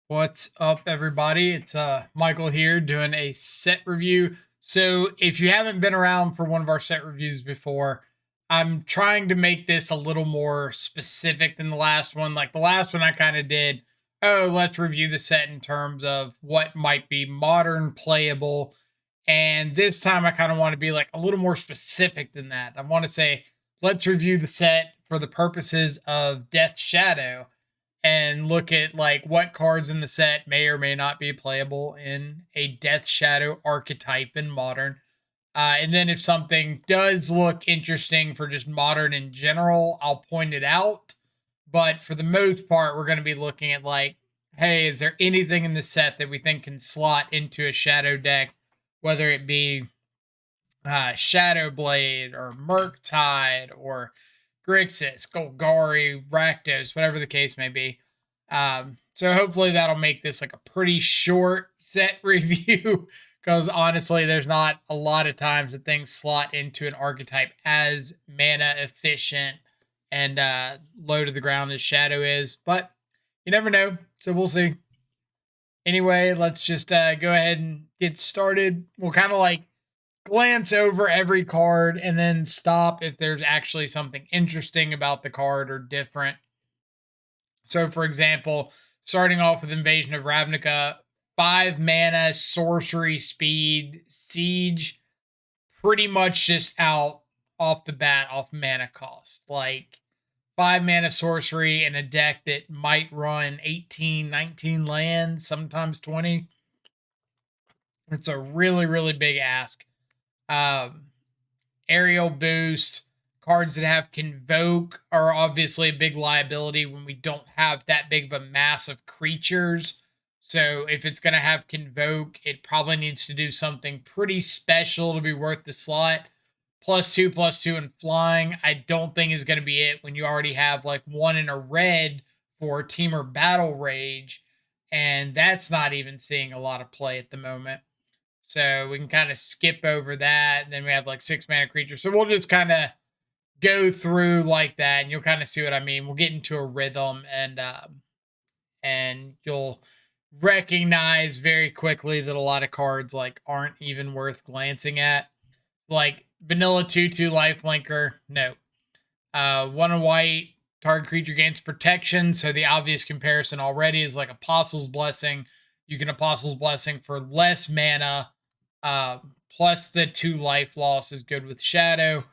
What's up, everybody? It's Michael here doing a set review. So, if you haven't been around for one of our set reviews before, I'm trying to make this a little more specific than the last one. Like the last one, I kind of did, oh, let's review the set in terms of what might be modern playable. And this time, I kind of want to be like a little more specific than that. I want to say, let's review the set for the purposes of Death Shadow and look at like what cards in the set may or may not be playable in a Death Shadow archetype in modern. And then if something does look interesting for just modern in general, I'll point it out. But for the most part, we're going to be looking at like, hey, is there anything in the set that we think can slot into a Shadow deck, whether it be Shadow Blade or Murktide or Grixis, Golgari, Rakdos, whatever the case may be. So hopefully that'll make this like a pretty short set review because honestly, there's not a lot of times that things slot into an archetype as mana efficient and low to the ground as Shadow is, but you never know. So we'll see. Anyway, let's just go ahead and get started. We'll kind of like glance over every card and then stop if there's actually something interesting about the card or different. So, for example, starting off with Invasion of Ravnica, 5 mana, sorcery, speed, siege, pretty much just out off the bat off mana cost. Like 5 mana sorcery in a deck that might run 18, 19 lands, sometimes 20. It's a really, really big ask. Um, Aerial boost, cards that have convoke are obviously a big liability when we don't have that big of a mass of creatures. So if it's going to have convoke, it probably needs to do something pretty special to be worth the slot. +2/+2 and flying, I don't think is going to be it when you already have like one in a red for Teamer Battle Rage, and that's not even seeing a lot of play at the moment. So we can kind of skip over that. And then we have like 6 mana creatures. So we'll just kind of go through like that, and you'll kind of see what I mean. We'll get into a rhythm, and you'll recognize very quickly that a lot of cards like aren't even worth glancing at. Like vanilla 2/2 lifelinker, no. 1 white, target creature gains protection. So the obvious comparison already is like Apostle's Blessing. You can Apostle's Blessing for less mana, uh, plus the 2 life loss is good with Shadow,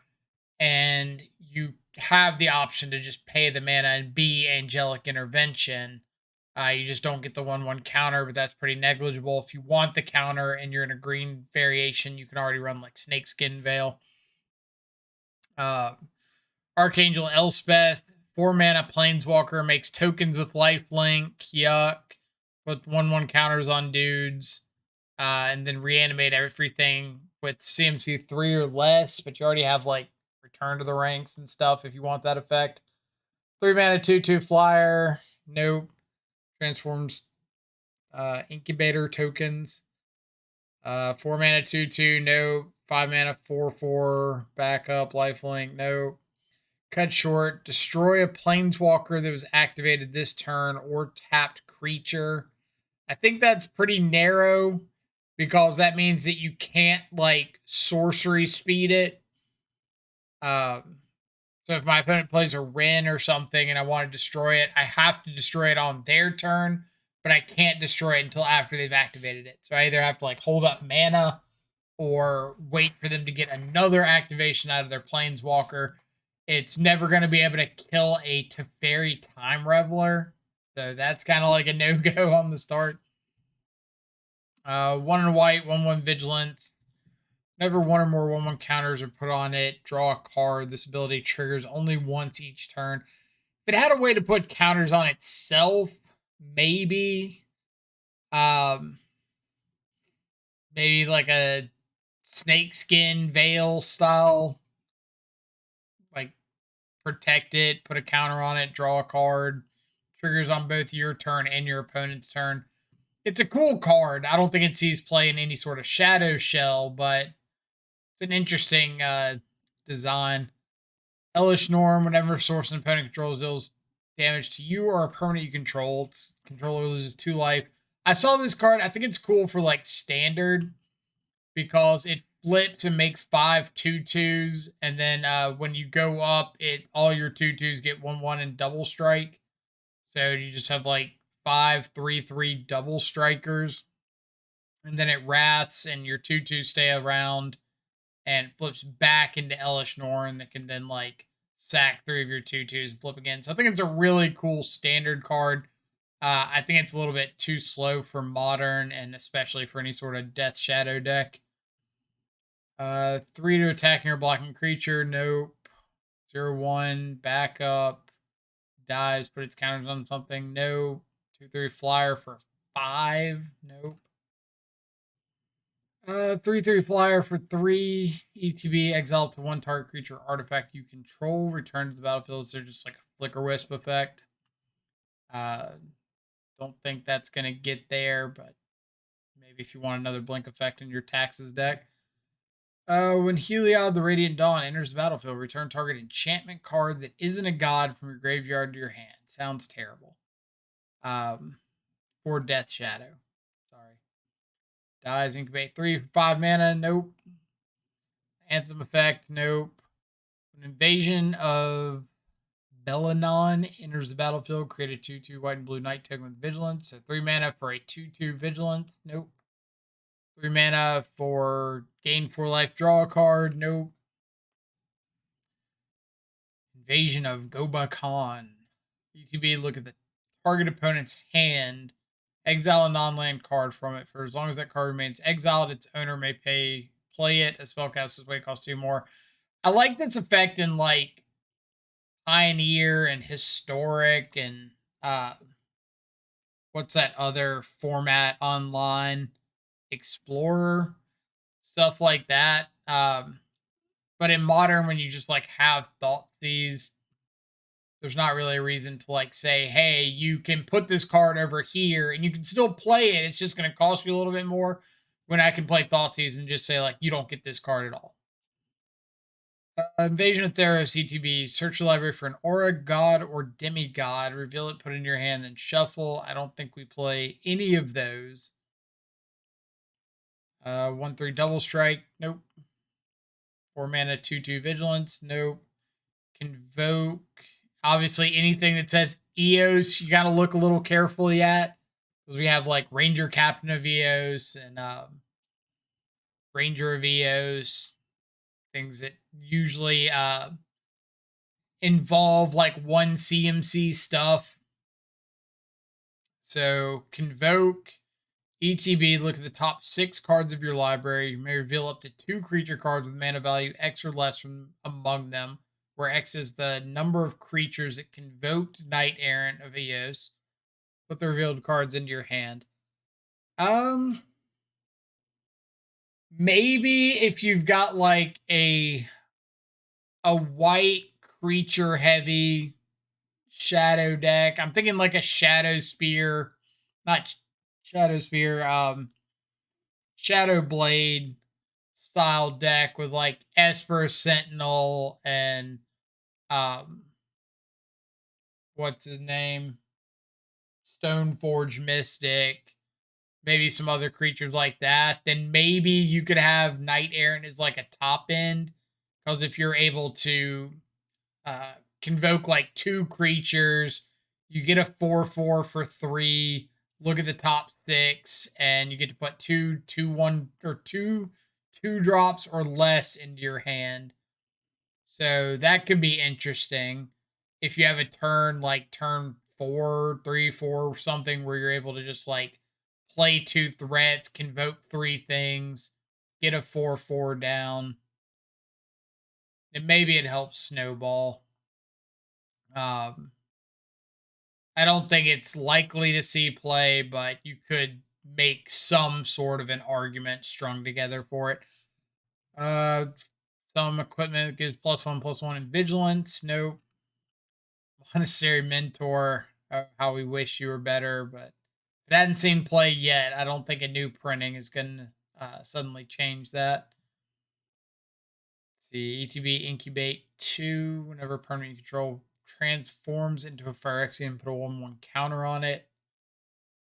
and you have the option to just pay the mana and be Angelic Intervention. You just don't get the 1/1 counter, but that's pretty negligible. If you want the counter and you're in a green variation, you can already run like Snakeskin Veil. Uh, Archangel Elspeth, 4 mana Planeswalker, makes tokens with lifelink. Yuck. Put 1/1 counters on dudes. And then reanimate everything with CMC 3 or less, but you already have like Return to the Ranks and stuff if you want that effect. 3 mana 2/2 flyer. Nope. Transforms incubator tokens. 4 mana 2/2. Nope. 5 mana 4/4 backup lifelink. Nope. Cut short. Destroy a planeswalker that was activated this turn or tapped creature. I think that's pretty narrow because that means that you can't like sorcery speed it. So if my opponent plays a Wrenn or something and I want to destroy it, I have to destroy it on their turn, but I can't destroy it until after they've activated it. So I either have to like hold up mana or wait for them to get another activation out of their Planeswalker. It's never going to be able to kill a Teferi Time Reveler. So that's kind of like a no-go on the start. 1 white, 1/1 vigilance. Whenever one or more 1/1 counters are put on it, draw a card. This ability triggers only once each turn. If it had a way to put counters on itself, maybe. Um, maybe like a snakeskin veil style. Like protect it, put a counter on it, draw a card. Triggers on both your turn and your opponent's turn. It's a cool card. I don't think it sees play in any sort of shadow shell, but it's an interesting design. Hellish Norm, whenever source and opponent controls deals damage to you or a permanent you control, it's Controller loses 2 life. I saw this card. I think it's cool for like standard because it flips and makes 5 2/2s, and then when you go up, it all your 2/2s get 1/1 and double strike. So you just have like 5 3/3 double strikers, and then it wraths, and your 2/2 stay around and flips back into Elish Norn that can then like sack 3 of your 2/2s and flip again. So I think it's a really cool standard card. I think it's a little bit too slow for modern and especially for any sort of Death Shadow deck. 3 to attacking or blocking creature. Nope. 0/1. Backup. Dies, put its counters on something. Nope. 2/3 flyer for 5. Nope. 3/3 flyer for 3. ETB, exile to 1 target creature artifact you control. Return to the battlefield. So just like a flicker wisp effect. Don't think that's going to get there, but maybe if you want another blink effect in your taxes deck. When Helio, the Radiant Dawn, enters the battlefield, return target enchantment card that isn't a god from your graveyard to your hand. Sounds terrible. For Death Shadow. Sorry. Dies, incubate 3 for 5 mana. Nope. Anthem effect. Nope. An invasion of Belanon enters the battlefield. Create a 2/2 white and blue night token with vigilance. So 3 mana for a 2/2 vigilance. Nope. 3 mana for gain 4 life, draw a card. Nope. Invasion of Goba Khan. ETB, look at the target opponent's hand. Exile a non-land card from it. For as long as that card remains exiled, its owner may play it. A spellcaster's way costs 2 more. I like this effect in like Pioneer and Historic and what's that other format online? Explorer, stuff like that. But in modern, when you just like have Thoughtseize, there's not really a reason to like say, hey, you can put this card over here and you can still play it. It's just going to cost you a little bit more, when I can play Thoughtseize and just say, like, you don't get this card at all. Invasion of Theros, ETB. Search your library for an aura, god, or demigod. Reveal it, put it in your hand, then shuffle. I don't think we play any of those. 1/3 double strike. Nope. 4 mana, 2/2 vigilance. Nope. Convoke. Obviously, anything that says Eos, you got to look a little carefully at, because we have like Ranger Captain of Eos and Ranger of Eos, things that usually involve like 1 CMC stuff. So Convoke, ETB, look at the top 6 cards of your library. You may reveal up to 2 creature cards with mana value X or less from among them, where X is the number of creatures that convoked Knight Errant of Eos. Put the revealed cards into your hand. Maybe if you've got like a white creature heavy shadow deck. I'm thinking like a Shadow Spear, not Shadow Spear, Shadow Blade style deck with like Esper Sentinel and what's his name? Stoneforge Mystic, maybe some other creatures like that. Then maybe you could have Knight Errant as like a top end. Because if you're able to convoke like 2 creatures, you get a 4/4 for 3. Look at the top 6, and you get to put 1 or 2 drops or less into your hand. So that could be interesting if you have a turn like turn 4, 3, 4, something where you're able to just like play 2 threats, convoke 3 things, get a 4/4 down. And maybe it helps snowball. I don't think it's likely to see play, but you could make some sort of an argument strung together for it. Some equipment gives +1/+1 in vigilance. Nope. Monastery Mentor. How we wish you were better, but it hadn't seen play yet. I don't think a new printing is going to suddenly change that. Let's see, ETB incubate 2 whenever permanent control transforms into a Phyrexian, put a 1/1 counter on it.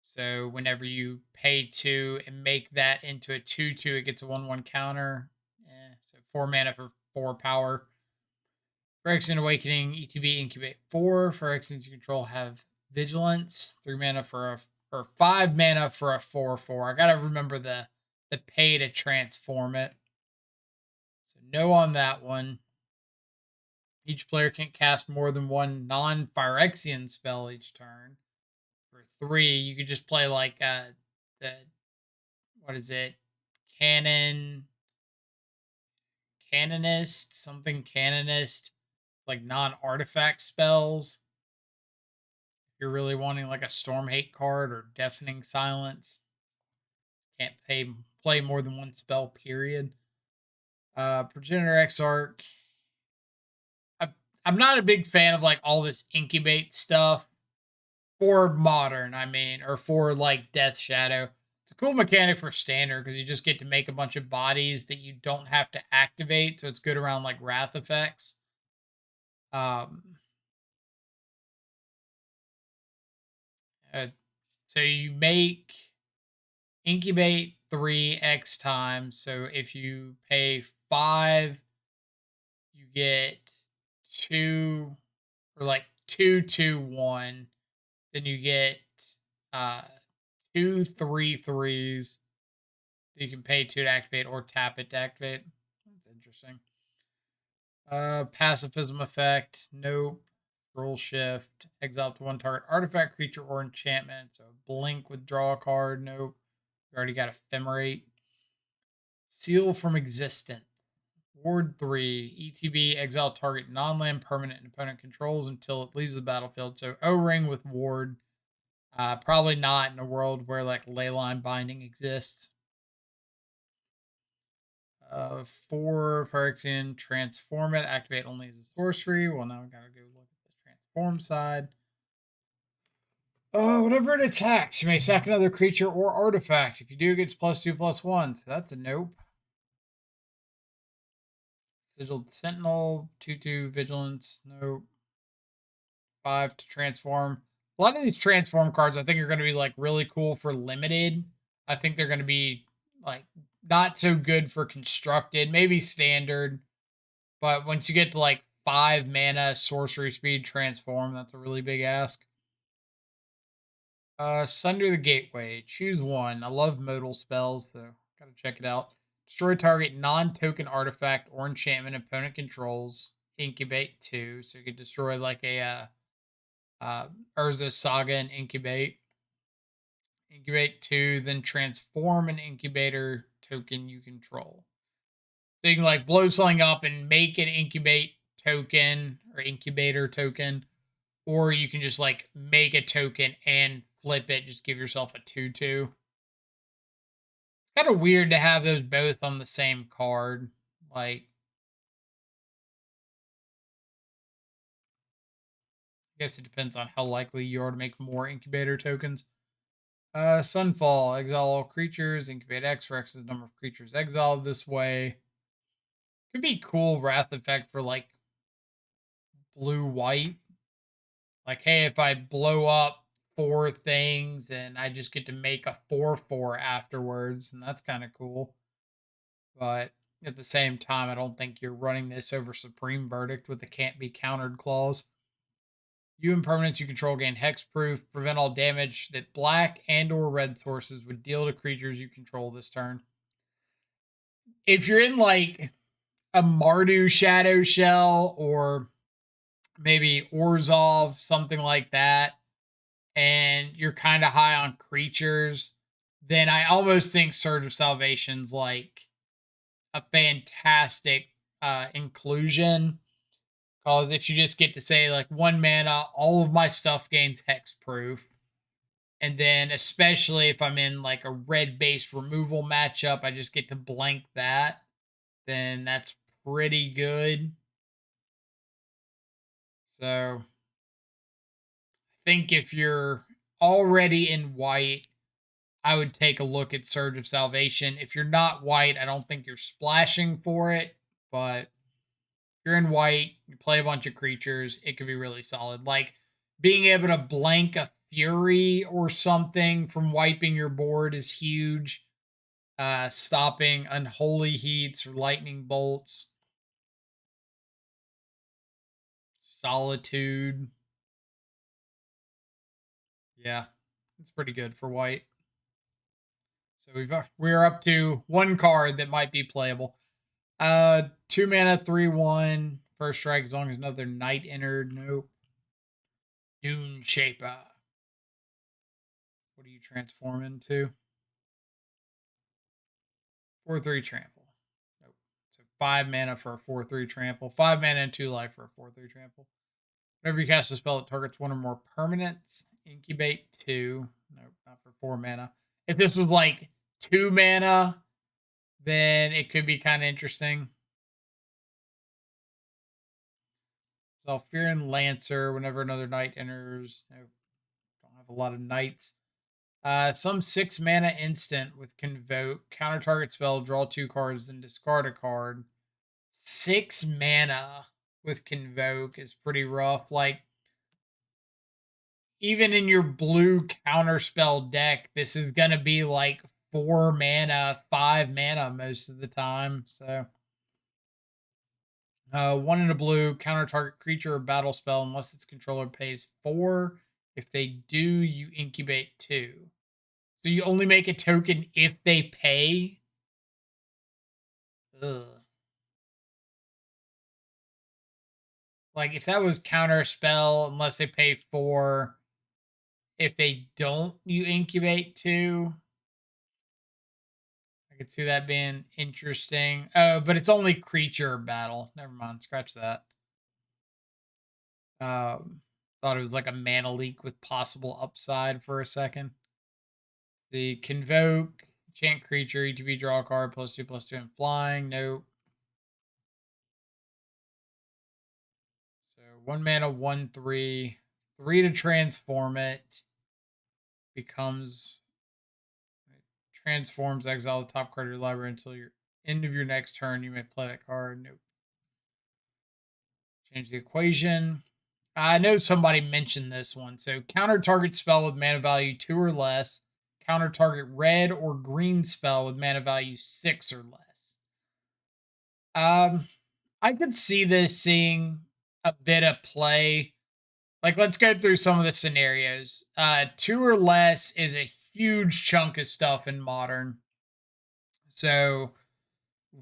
So whenever you pay 2 and make that into a 2/2, it gets a 1/1 counter. So 4 mana for 4 power. Phyrexian Awakening, ETB incubate 4. Phyrexians you control have vigilance. 3 mana for a or 5 mana for a 4/4. I gotta remember the pay to transform it. So no on that one. Each player can't cast more than one non-Phyrexian spell each turn. For 3, you could just play like the what is it? Canon Canonist, something Canonist, like non-artifact spells. If you're really wanting like a Storm Hate card or Deafening Silence, can't play more than one spell, period. Progenitor Exarch. I'm not a big fan of like all this incubate stuff for modern, I mean, or for like Death Shadow. It's a cool mechanic for standard because you just get to make a bunch of bodies that you don't have to activate, so it's good around like wrath effects. Um, uh, so you make incubate 3x times. So if you pay 5, you get 2 or like 2/2/1. Then you get uh 2/3/3s that you can pay 2 to activate or tap it to activate. That's interesting. Pacifism effect. Nope. Roll shift. Exile up to 1 target artifact, creature, or enchantment. So blink, withdraw a card. Nope. You already got Ephemerate. Seal from existence. Ward 3. ETB. Exile target non-land permanent and opponent controls until it leaves the battlefield. So O-Ring with Ward. Probably not in a world where like Leyline Binding exists. 4 Phyrexian, transform it, activate only as a sorcery. Well, now we gotta go look at the transform side. Whenever it attacks, you may sack another creature or artifact. If you do, it gets +2/+1. So that's a nope. Sigiled Sentinel, 2/2 Vigilance, nope. 5 to transform. A lot of these transform cards I think are going to be like really cool for limited. I think they're going to be like not so good for constructed, maybe standard. But once you get to like 5 mana sorcery speed transform, that's a really big ask. Sunder the Gateway. Choose one. I love modal spells, so gotta check it out. Destroy target non-token artifact or enchantment opponent controls. Incubate 2. So you could destroy like a Urza Saga and incubate. Incubate 2, then transform an incubator token you control. So you can like blow something up and make an incubate token or incubator token, or you can just like make a token and flip it, just give yourself a 2/2. Kind of weird to have those both on the same card. Like, I guess it depends on how likely you are to make more incubator tokens. Sunfall, exile all creatures, incubate X, Rex the number of creatures exiled this way. Could be cool wrath effect for like blue white. Like, hey, if I blow up 4 things and I just get to make a 4/4 afterwards, and that's kind of cool. But at the same time, I don't think you're running this over Supreme Verdict with the can't be countered clause. You impermanents you control gain hexproof, prevent all damage that black and or red sources would deal to creatures you control this turn. If you're in like a Mardu Shadow Shell or maybe Orzhov, something like that, and you're kind of high on creatures, then I almost think Surge of Salvation's like a fantastic inclusion. Because if you just get to say like 1 mana, all of my stuff gains hexproof. And then especially if I'm in like a red based removal matchup, I just get to blank that. Then that's pretty good. So I think if you're already in white, I would take a look at Surge of Salvation. If you're not white, I don't think you're splashing for it. But if you're in white, you play a bunch of creatures, it could be really solid. Like being able to blank a Fury or something from wiping your board is huge. Stopping unholy heats or lightning bolts. Solitude. Yeah, it's pretty good for white. So we're up to one card that might be playable. 2 mana, 3/1. First strike as long as another knight entered. Nope. Dune Shaper. What do you transform into? 4/3 trample. Nope. So 5 mana for a 4/3 trample. 5 mana and 2 life for a 4/3 trample. Whenever you cast a spell that targets one or more permanents, incubate 2. Nope, not for 4 mana. If this was like 2 mana, then it could be kind of interesting. Fearing Lancer, whenever another knight enters. Nope, don't have a lot of knights. Some 6 mana instant with Convoke. Counter target spell, draw 2 cards, then discard a card. 6 mana with Convoke is pretty rough. Like, even in your blue counter spell deck, this is going to be like 4 mana, 5 mana most of the time. So, 1 in a blue, counter target creature or battle spell unless its controller pays 4. If they do, you incubate 2. So you only make a token if they pay. Ugh. Like, if that was counter spell, unless they pay 4. If they don't, you incubate 2. I could see that being interesting. But it's only creature battle. Never mind. Scratch that. Thought it was like a mana leak with possible upside for a second. The Convoke, enchant creature, ETB draw a card, +2/+2 and flying. Nope. So 1 mana, 1/3. 3 to transform it. Transforms, exile the top card of your library until your end of your next turn. You may play that card. Nope. Change the equation. I know somebody mentioned this one. So counter target spell with mana value 2 or less. Counter target red or green spell with mana value 6 or less. I could see this seeing a bit of play. Like, let's go through some of the scenarios. 2 or less is a huge chunk of stuff in Modern. So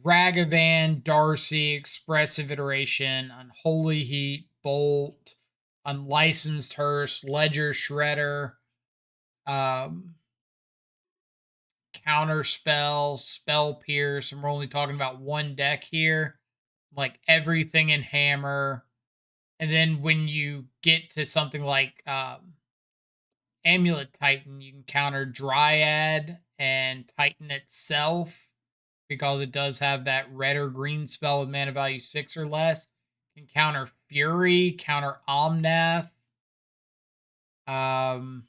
Ragavan, Darcy, Expressive Iteration, Unholy Heat, Bolt, Unlicensed Hearse, Ledger Shredder, Counter Spell, Spell Pierce, and we're only talking about one deck here. Like everything in Hammer. And then when you get to something like Amulet Titan, you can counter Dryad and Titan itself, because it does have that red or green spell with mana value 6 or less. Can counter Fury, counter Omnath. Let's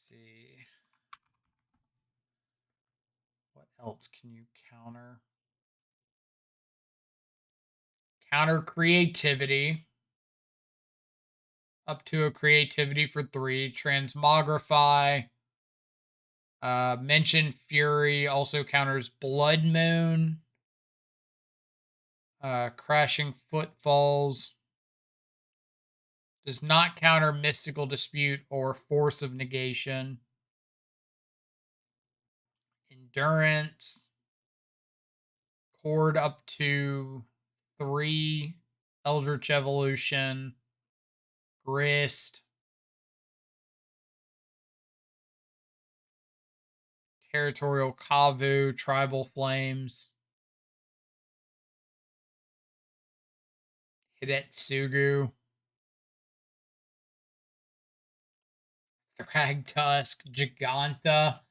see. What else can you counter? Counter Creativity. Up to a creativity for 3. Transmogrify. Mention Fury also counters Blood Moon. Crashing Footfalls. Does not counter Mystical Dispute or Force of Negation. Endurance. Cord up to 3. Eldritch Evolution. Grist. Territorial Kavu. Tribal Flames. Hidetsugu. Thragtusk. Giganta.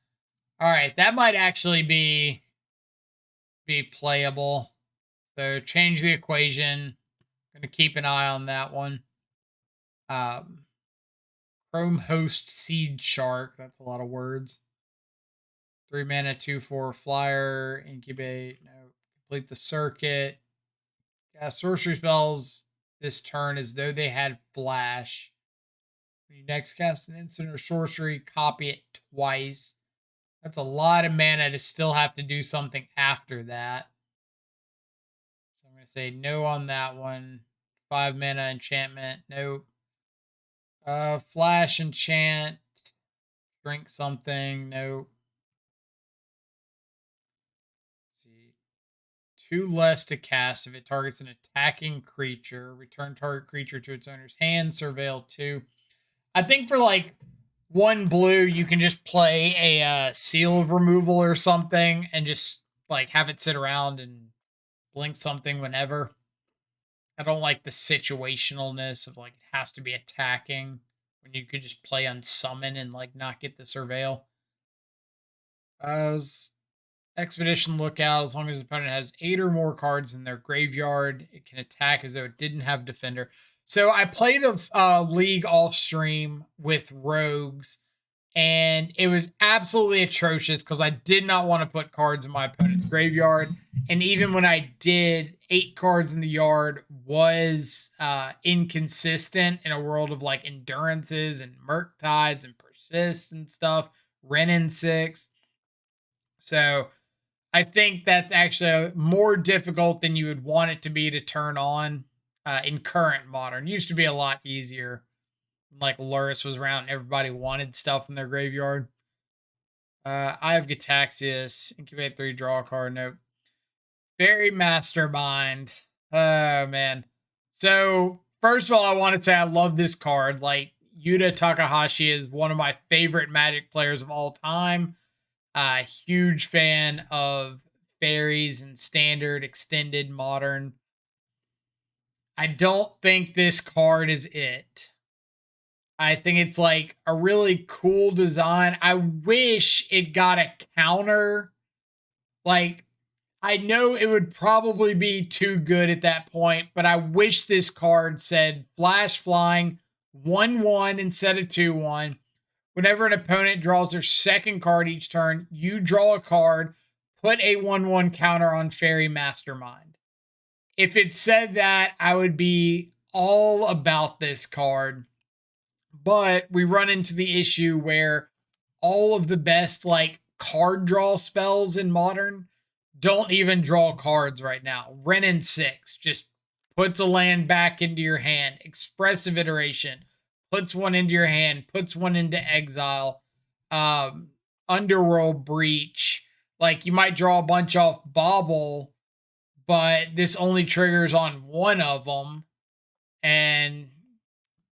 All right, that might actually be playable. So change the equation. Gonna keep an eye on that one. Chrome Host Seed Shark. That's a lot of words. 3 mana, 2/4 flyer. Incubate. No. Complete the circuit. Yeah, sorcery spells. this turn as though they had flash. When you next cast an instant or sorcery, copy it twice. That's a lot of mana to still have to do something after that. So I'm going to say no on that one. 5 mana enchantment, nope. Flash enchant, drink something, nope. Let's see. 2 less to cast if it targets an attacking creature. Return target creature to its owner's hand. Surveil 2. I think for like 1 blue, you can just play a seal of removal or something and just like have it sit around and blink something whenever. I don't like the situationalness of like it has to be attacking when you could just play on summon and like not get the surveil. As Expedition Lookout, as long as the opponent has 8 or more cards in their graveyard, it can attack as though it didn't have Defender. So I played a league off stream with rogues, and it was absolutely atrocious because I did not want to put cards in my opponent's graveyard. And even when I did, 8 cards in the yard was inconsistent in a world of like endurances and Murktides and persists and stuff. Renin 6. So I think that's actually more difficult than you would want it to be to turn on in current modern. It used to be a lot easier. Like Luris was around and everybody wanted stuff in their graveyard. I have Gataxius, Incubate 3, draw a card, nope. Very Mastermind. Oh, man. So, first of all, I want to say I love this card. Like, Yuta Takahashi is one of my favorite Magic players of all time. Huge fan of fairies and standard, extended, modern. I don't think this card is it. I think it's like a really cool design. I wish it got a counter. Like, I know it would probably be too good at that point, but I wish this card said flash flying 1/1 instead of 2/1. Whenever an opponent draws their second card each turn, you draw a card, put a 1/1 counter on Fairy Mastermind. If it said that, I would be all about this card. But we run into the issue where all of the best like card draw spells in modern don't even draw cards right now. Renin 6 just puts a land back into your hand. Expressive Iteration puts one into your hand, puts one into exile. Underworld Breach, like you might draw a bunch off Bobble, but this only triggers on one of them. And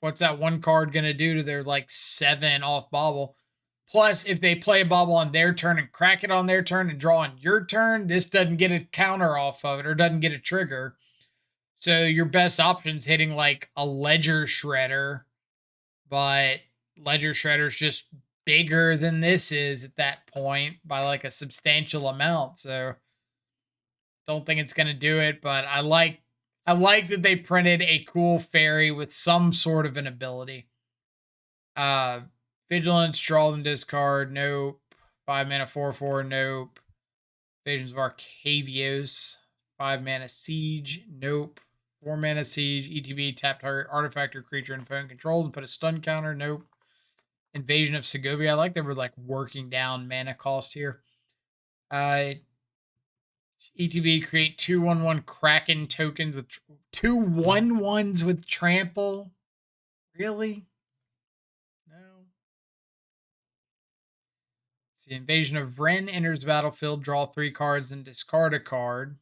what's that one card going to do to their like 7 off Bobble? Plus, if they play a Bobble on their turn and crack it on their turn and draw on your turn, this doesn't get a counter off of it or doesn't get a trigger. So your best option is hitting like a Ledger Shredder, but Ledger Shredder's just bigger than this is at that point by like a substantial amount. So don't think it's going to do it, but I like that they printed a cool fairy with some sort of an ability. Vigilance, draw and discard, nope. 5 mana 4/4, nope. Visions of Arcavios, 5 mana Siege, nope. 4 mana Siege, ETB, tap target artifact or creature and opponent controls and put a stun counter, nope. Invasion of Segovia, I like that we're like working down mana cost here. ETB, create 2/1/1 Kraken tokens with 2 1/1s with trample. Really? No. The Invasion of Ren enters the battlefield, draw 3 cards and discard a card.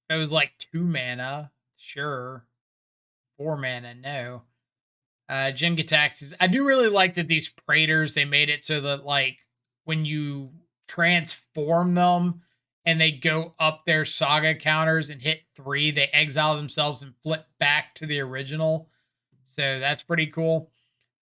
If it was like 2 mana, sure. 4 mana, no. Jin Gataxis. I do really like that these Praetors, they made it so that like when you transform them and they go up their saga counters and hit 3, they exile themselves and flip back to the original. So that's pretty cool.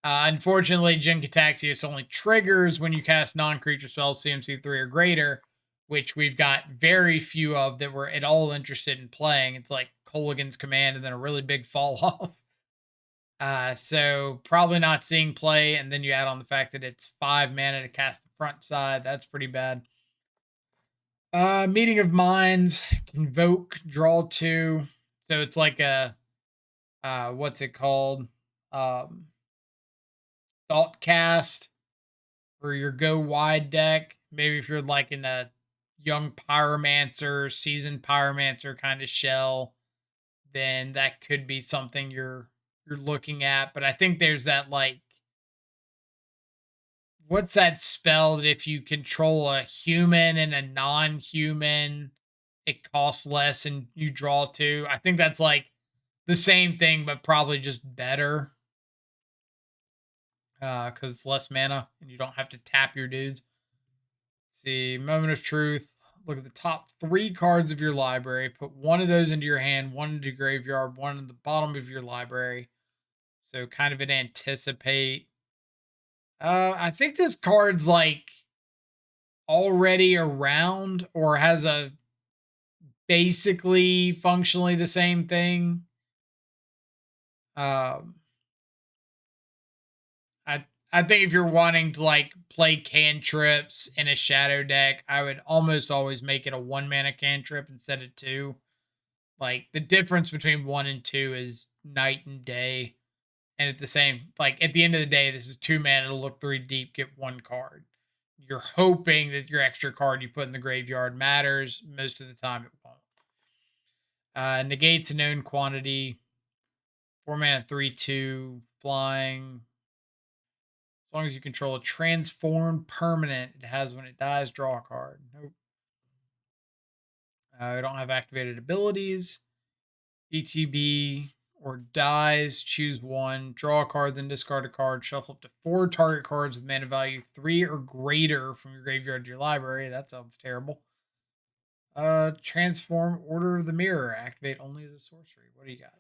Unfortunately, Jin Gataxius only triggers when you cast non-creature spells CMC 3 or greater, which we've got very few of that we're at all interested in playing. It's like Colligan's Command and then a really big fall off. So probably not seeing play, and then you add on the fact that it's 5 mana to cast the front side. That's pretty bad. Meeting of Minds, Convoke, draw 2. So it's like a what's it called? Um, Thought Cast for your go wide deck. Maybe if you're like in a young pyromancer, seasoned pyromancer kind of shell, then that could be something you're looking at. But I think there's that like what's that spell that if you control a human and a non-human, it costs less and you draw two. I think that's like the same thing, but probably just better. Because it's less mana and you don't have to tap your dudes. Let's see, Moment of Truth. Look at the top three cards of your library. Put one of those into your hand, one into your graveyard, one in the bottom of your library. So kind of an anticipate. I think this card's like already around or has a basically functionally the same thing. Um, I think if you're wanting to like play cantrips in a shadow deck, I would almost always make it a 1 mana cantrip instead of two. Like the difference between one and two is night and day. And at the same, like at the end of the day, this is 2 mana to look 3 deep, get one card. You're hoping that your extra card you put in the graveyard matters. Most of the time, it won't. Negates a known quantity. 4 mana, 3/2 flying. As long as you control a transformed permanent, it has when it dies, draw a card. Nope. I don't have activated abilities. ETB or dies, choose one, draw a card, then discard a card, shuffle up to 4 target cards with mana value 3 or greater from your graveyard to your library. That sounds terrible. Transform Order of the Mirror, activate only as a sorcery. What do you got?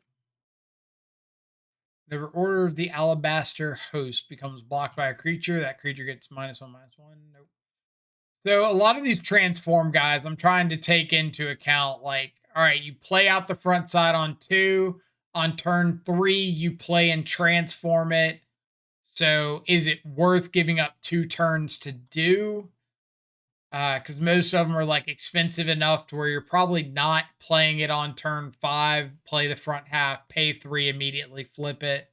Whenever Order of the Alabaster Host becomes blocked by a creature, that creature gets -1/-1. Nope. So a lot of these transform guys, I'm trying to take into account like, all right, you play out the front side on 2. On turn 3, you play and transform it. So is it worth giving up 2 turns to do? Because most of them are like expensive enough to where you're probably not playing it on turn 5, play the front half, pay 3, immediately flip it.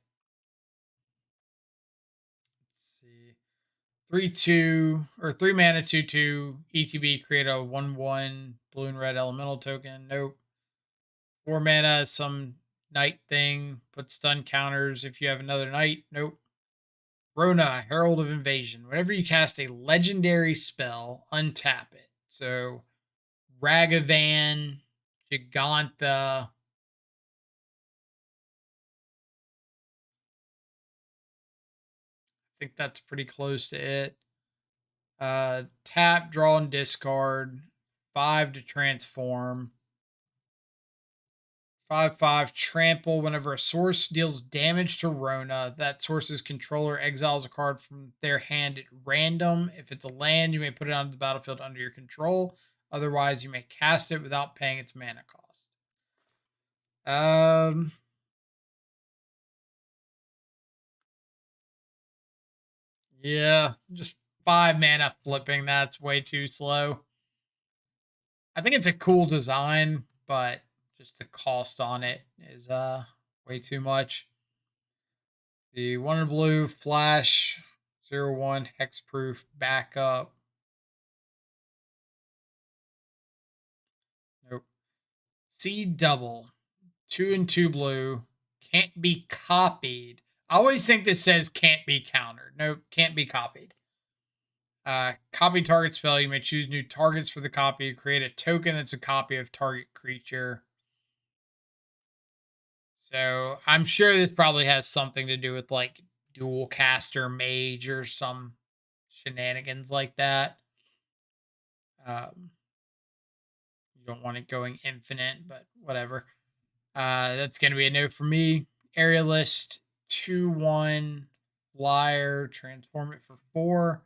Let's see. 3/2 or 3 mana 2/2 ETB, create a 1/1 blue and red elemental token. Nope. 4 mana, some night thing. Put stun counters if you have another night. Nope. Rona, Herald of Invasion. Whenever you cast a legendary spell, untap it. So Ragavan, Gigantha. I think that's pretty close to it. Tap, draw, and discard. 5 to transform. 5/5 trample. Whenever a source deals damage to Rona, that source's controller exiles a card from their hand at random. If it's a land, you may put it onto the battlefield under your control. Otherwise, you may cast it without paying its mana cost. Yeah, just 5 mana flipping. That's way too slow. I think it's a cool design, but just the cost on it is way too much. The Wonder Blue Flash 0/1 hexproof backup. Nope. Seed double 2 and 2 blue can't be copied. I always think this says can't be countered. Nope, can't be copied. Copy target spell. You may choose new targets for the copy. Create a token that's a copy of target creature. So I'm sure this probably has something to do with like dual caster mage or some shenanigans like that. You don't want it going infinite, but whatever. That's going to be a no for me. Aerialist 2/1 flyer. Transform it for 4.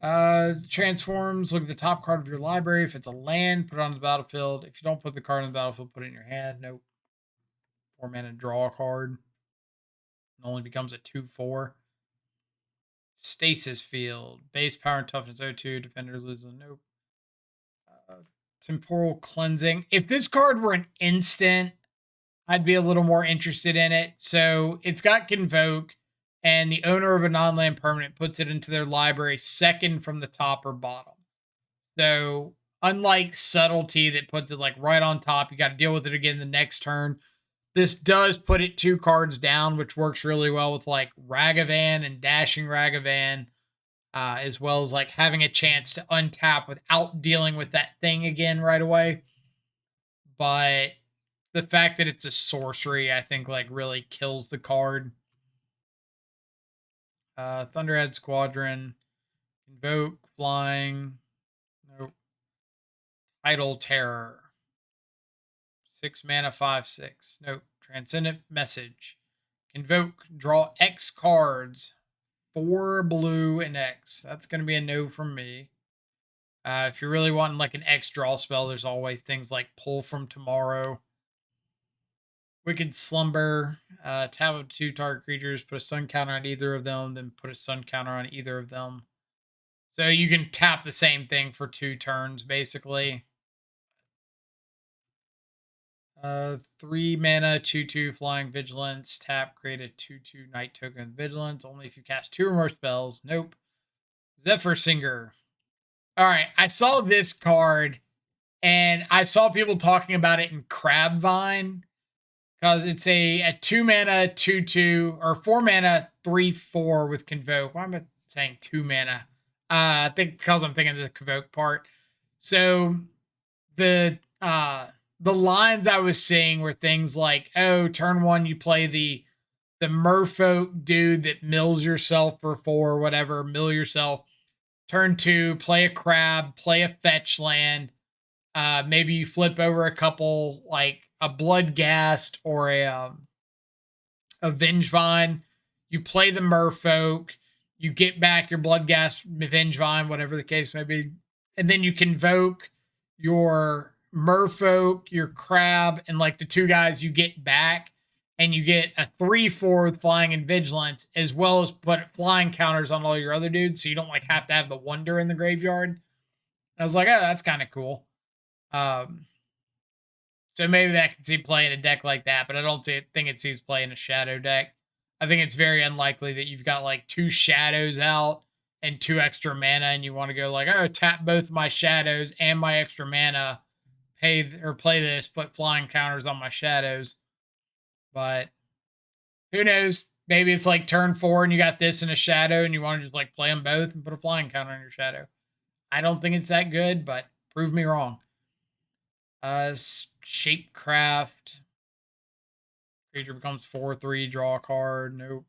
Transforms. Look at the top card of your library. If it's a land, put it on the battlefield. If you don't put the card on the battlefield, put it in your hand. Nope. 4 mana, draw a card. It only becomes a 2/4. Stasis Field. Base power and toughness 0/2. Defender loses. Nope. Temporal Cleansing. If this card were an instant, I'd be a little more interested in it. So it's got Convoke, and the owner of a non-land permanent puts it into their library second from the top or bottom. So unlike Subtlety that puts it like right on top, you got to deal with it again the next turn. This does put it 2 cards down, which works really well with like Ragavan and Dashing Ragavan, as well as like having a chance to untap without dealing with that thing again right away. But the fact that it's a sorcery, I think, like really kills the card. Thunderhead Squadron, Invoke, Flying, nope. Idle Terror, 6 mana, 5/6, nope. Transcendent Message, Convoke, draw X cards, 4 blue and X. That's going to be a no from me. If you're really wanting like an X draw spell, there's always things like Pull from Tomorrow, Wicked Slumber, tap up 2 target creatures, put a stun counter on either of them, then put a stun counter on either of them. So you can tap the same thing for 2 turns, basically. 3 mana, 2/2 Flying Vigilance, tap, create a 2/2 Night Token with Vigilance, only if you cast 2 or more spells. Nope. Zephyr Singer. Alright, I saw this card, and I saw people talking about it in Crabvine, because it's a 2 mana 2/2 or 4 mana 3/4 with Convoke. Why am I saying 2 mana? I think because I'm thinking of the Convoke part. So the lines I was seeing were things like, oh, turn 1 you play the merfolk dude that mills yourself for 4 or whatever, mill yourself. Turn 2, play a crab, play a fetch land. Maybe you flip over a couple, like a Bloodghast or a Vengevine. You play the Merfolk. You get back your Bloodghast, Vengevine, whatever the case may be, and then you convoke your Merfolk, your Crab, and like the 2 guys you get back, and you get a 3/4 with Flying and Vigilance, as well as put flying counters on all your other dudes, so you don't like have to have the Wonder in the graveyard. And I was like, oh, that's kind of cool. So maybe that can see play in a deck like that, but I don't think it sees play in a shadow deck. I think it's very unlikely that you've got like 2 shadows out and 2 extra mana, and you want to go like, oh, tap both my shadows and my extra mana, play this, put flying counters on my shadows. But who knows? Maybe it's like turn 4 and you got this in a shadow, and you want to just like play them both and put a flying counter on your shadow. I don't think it's that good, but prove me wrong. Shapecraft. Creature becomes 4/3, draw a card. Nope.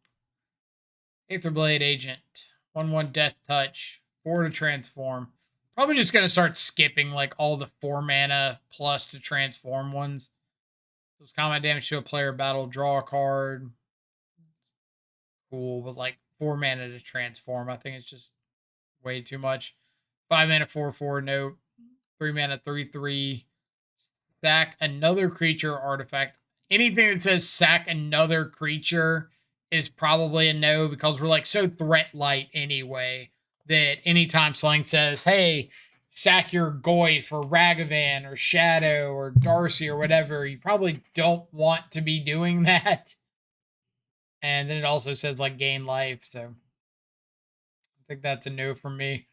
Aetherblade Agent. 1/1 Death Touch. 4 to transform. Probably just going to start skipping like all the 4 mana plus to transform ones. Those combat damage to a player battle, draw a card. Cool, but like 4 mana to transform. I think it's just way too much. 5 mana 4/4, nope. 3 mana 3/3. Sack another creature artifact. Anything that says sack another creature is probably a no, because we're like so threat light anyway that anytime something says, hey, sack your Goy for Ragavan or Shadow or Darcy or whatever, you probably don't want to be doing that. And then it also says like gain life, so I think that's a no for me.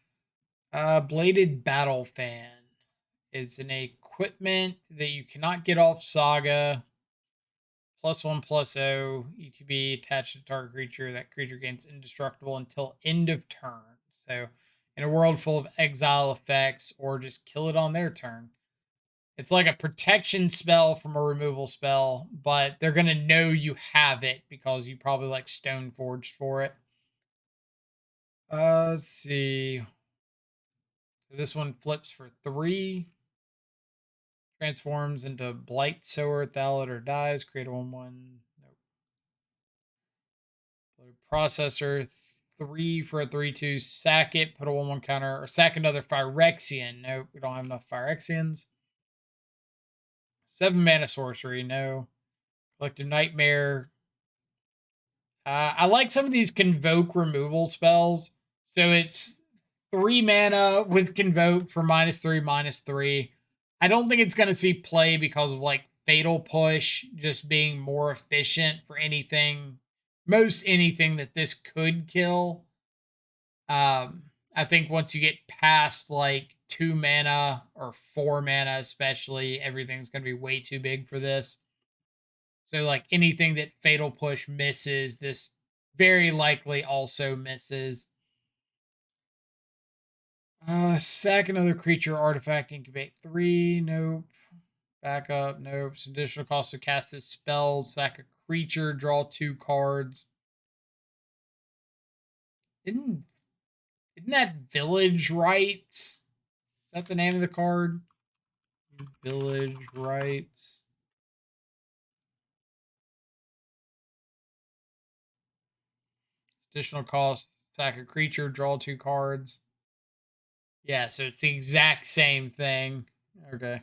Bladed Battle Fan is an equipment that you cannot get off Saga. +1/+0 ETB attached to target creature. That creature gains indestructible until end of turn. So, in a world full of exile effects, or just kill it on their turn. It's like a protection spell from a removal spell, but they're gonna know you have it because you probably like Stoneforged for it. Let's see. So this one flips for 3. Transforms into Blight Sower, Thalator dies, create a 1/1. Nope. Processor 3 for a 3/2, sack it, put a 1/1 counter, or sack another Phyrexian. Nope, we don't have enough Phyrexians. 7 mana sorcery, no. Collective Nightmare. I like some of these Convoke removal spells. So it's 3 mana with Convoke for -3/-3. I don't think it's going to see play because of like Fatal Push just being more efficient for most anything that this could kill. I think once you get past like 2 mana or 4 mana, especially, everything's going to be way too big for this. So, like anything that Fatal Push misses, this very likely also misses. Sack another creature, artifact, incubate 3. Nope. Backup. Nope. Some additional cost to cast this spell. Sack a creature, draw 2 cards. Isn't that Village Rites? Is that the name of the card? Village Rites. Additional cost, sack a creature, draw 2 cards. Yeah, so it's the exact same thing. Okay.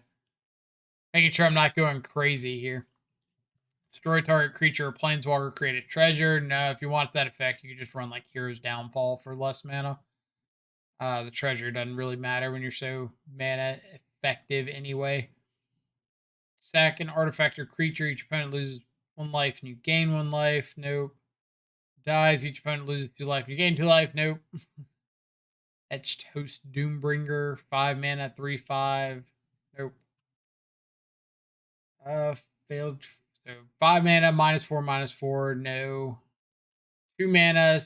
Making sure I'm not going crazy here. Destroy target creature or planeswalker, create a treasure. No, if you want that effect, you can just run like Hero's Downfall for less mana. The treasure doesn't really matter when you're so mana effective anyway. Sack an artifact or creature. Each opponent loses 1 life and you gain 1 life. Nope. Dies. Each opponent loses 2 life and you gain 2 life. Nope. Etched Host Doombringer. 5 mana, 3/5. Nope. Failed. So 5 mana, -4/-4. No. 2 mana.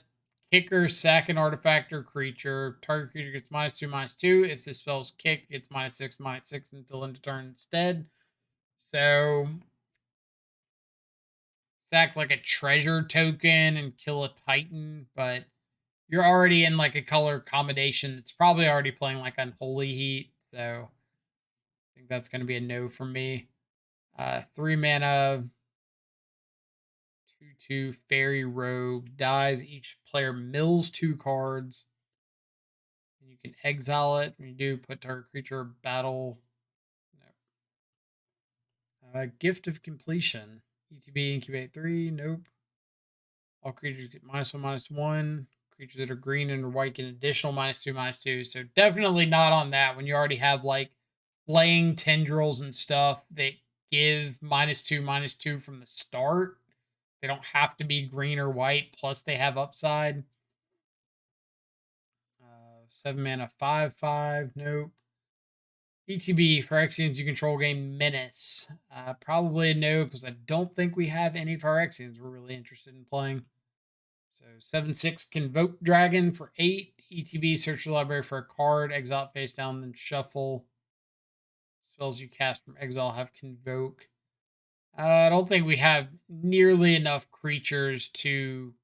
Kicker, sack an artifact or creature. Target creature gets -2/-2. If the spell's kicked, it gets -6/-6 until end of turn instead. So sack like a treasure token and kill a Titan, but you're already in like a color combination that's probably already playing like Unholy Heat. So I think that's going to be a no for me. 3 mana, 2/2 Fairy Rogue. Dies. Each player mills 2 cards. You can exile it. When you do, put target creature battle. No. Gift of Completion. ETB incubate 3. Nope. All creatures get -1/-1. Creatures that are green and white get additional -2/-2. So definitely not on that when you already have like flaying tendrils and stuff that give -2/-2 from the start. They don't have to be green or white, plus they have upside. 7 mana, 5/5. Nope. ETB, Phyrexians you control gain Menace. Probably a no, because I don't think we have any Phyrexians we're really interested in playing. So 7/6 Convoke Dragon for 8. ETB, search your library for a card, exile it face down, then shuffle. Spells you cast from exile have Convoke. I don't think we have nearly enough creatures to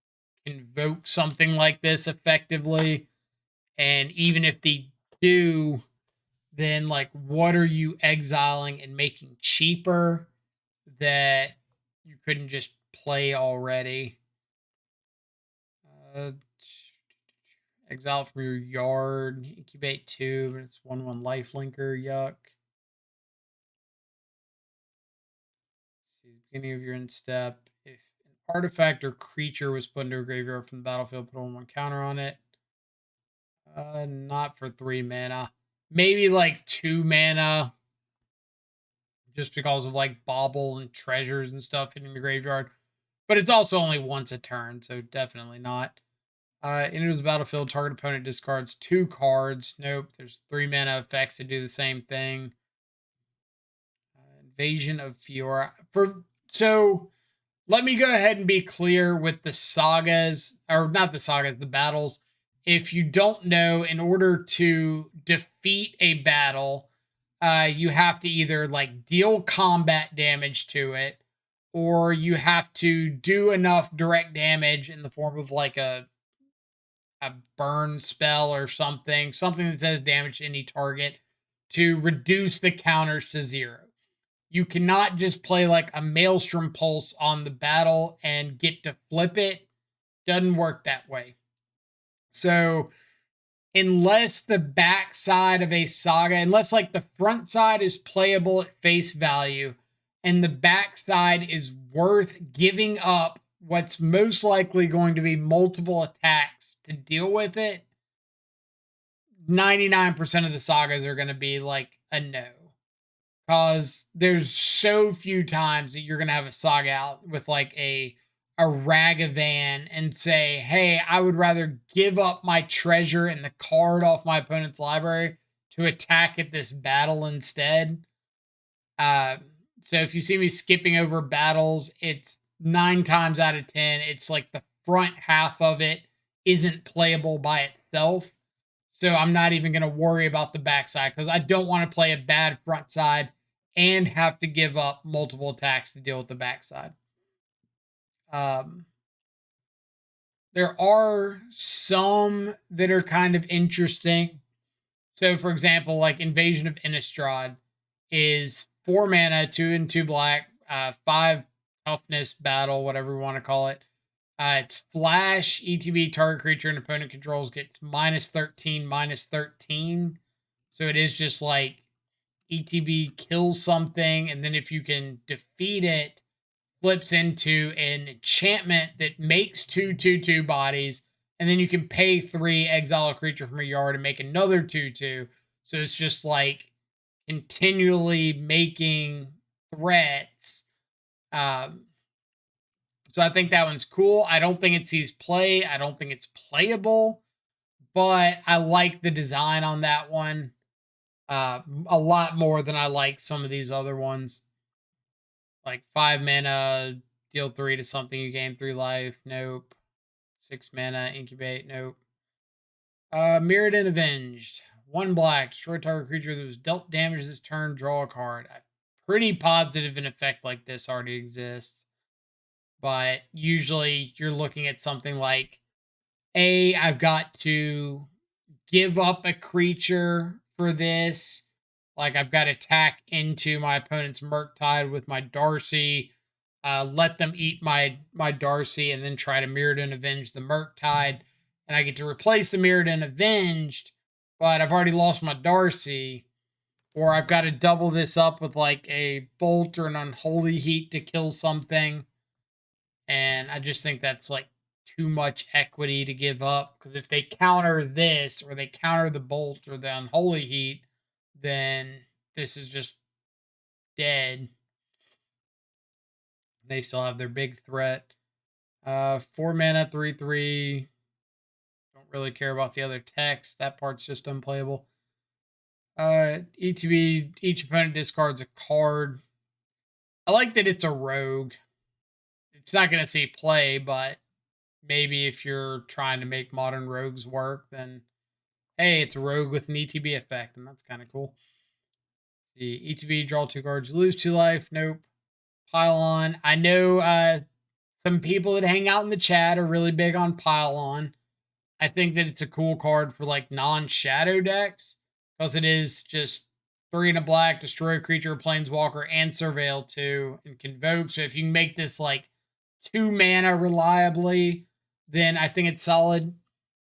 invoke something like this effectively. And even if they do, then like what are you exiling and making cheaper that you couldn't just play already? Exile from your yard, incubate 2, but it's 1/1 lifelinker. Yuck. See, beginning of your end step. If an artifact or creature was put into a graveyard from the battlefield, put on 1 counter on it. Not for 3 mana. Maybe like 2 mana. Just because of like bauble and treasures and stuff hitting the graveyard. But it's also only once a turn, so definitely not. Enters the battlefield, target opponent discards 2 cards. Nope, there's 3 mana effects that do the same thing. Invasion of Fiora. So let me go ahead and be clear with the sagas, or not the sagas, the battles. If you don't know, in order to defeat a battle, you have to either like deal combat damage to it, or you have to do enough direct damage in the form of like a burn spell or something that says damage to any target to reduce the counters to 0. You cannot just play like a Maelstrom Pulse on the battle and get to flip it. Doesn't work that way. So unless the back side of a saga, unless like the front side is playable at face value and the back side is worth giving up what's most likely going to be multiple attacks to deal with it, 99% of the sagas are going to be like a no. Cause there's so few times that you're gonna have a Saga out with like a Ragavan and say, "Hey, I would rather give up my treasure and the card off my opponent's library to attack at this battle instead." Uh, so if you see me skipping over battles, it's 9 times out of 10, it's like the front half of it isn't playable by itself. So I'm not even going to worry about the backside because I don't want to play a bad front side and have to give up multiple attacks to deal with the backside. Um, there are some that are kind of interesting. So, for example, like Invasion of Innistrad is 4 mana, 2 and 2 black, 5 toughness battle, whatever we want to call it. It's flash, ETB, target creature and opponent controls gets -13, -13. So it is just like ETB kills something, and then if you can defeat it, flips into an enchantment that makes 2/2/2 bodies, and then you can pay 3, exile a creature from a yard, and make another 2/2. So it's just like continually making threats. Um, so I think that one's cool. I don't think it sees play. I don't think it's playable, but I like the design on that one a lot more than I like some of these other ones. Like 5 mana, deal 3 to something, you gain 3 life. Nope. 6 mana, incubate. Nope. Mirrored and Avenged. 1 black, destroy target creature that was dealt damage this turn, draw a card. I'm pretty positive an effect like this already exists. But usually you're looking at something like I've got to give up a creature for this. Like I've got to attack into my opponent's Murktide with my Darcy, let them eat my Darcy, and then try to Mirrored and Avenge the Murktide. And I get to replace the Mirrored and Avenged, but I've already lost my Darcy. Or I've got to double this up with like a Bolt or an Unholy Heat to kill something. And I just think that's like too much equity to give up. Because if they counter this, or they counter the Bolt or the Unholy Heat, then this is just dead. They still have their big threat. 4 mana, 3/3. Don't really care about the other text. That part's just unplayable. ETB, each opponent discards a card. I like that it's a rogue. It's not going to see play, but maybe if you're trying to make modern rogues work, then hey, it's a rogue with an ETB effect, and that's kind of cool. Let's see, ETB, draw 2 cards, lose 2 life. Nope. Pylon. I know some people that hang out in the chat are really big on Pylon. I think that it's a cool card for like non-shadow decks because it is just 3 and a black, destroy a creature, planeswalker, and surveil 2, and convoke. So if you can make this like 2 mana reliably, then I think it's solid.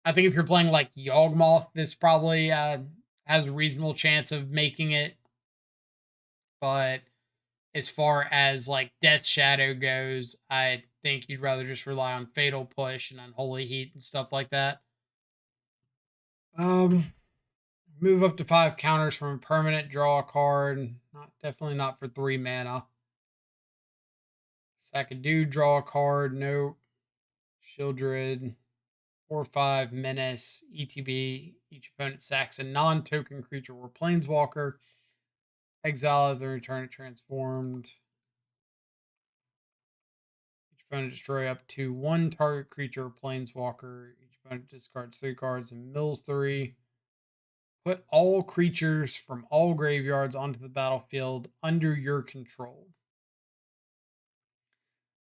I think if you're playing like Yawgmoth, this probably has a reasonable chance of making it. But as far as like Death Shadow goes, I think you'd rather just rely on Fatal Push and Unholy Heat and stuff like that. Move up to 5 counters from a permanent, draw a card. Definitely not for 3 mana. Sack a dude, draw a card. Nope. Shieldred. 4/5 menace. ETB. Each opponent sacks a non-token creature or planeswalker. Exile it, then return it transformed. Each opponent destroy up to 1 target creature or planeswalker. Each opponent discards 3 cards and mills 3. Put all creatures from all graveyards onto the battlefield under your control.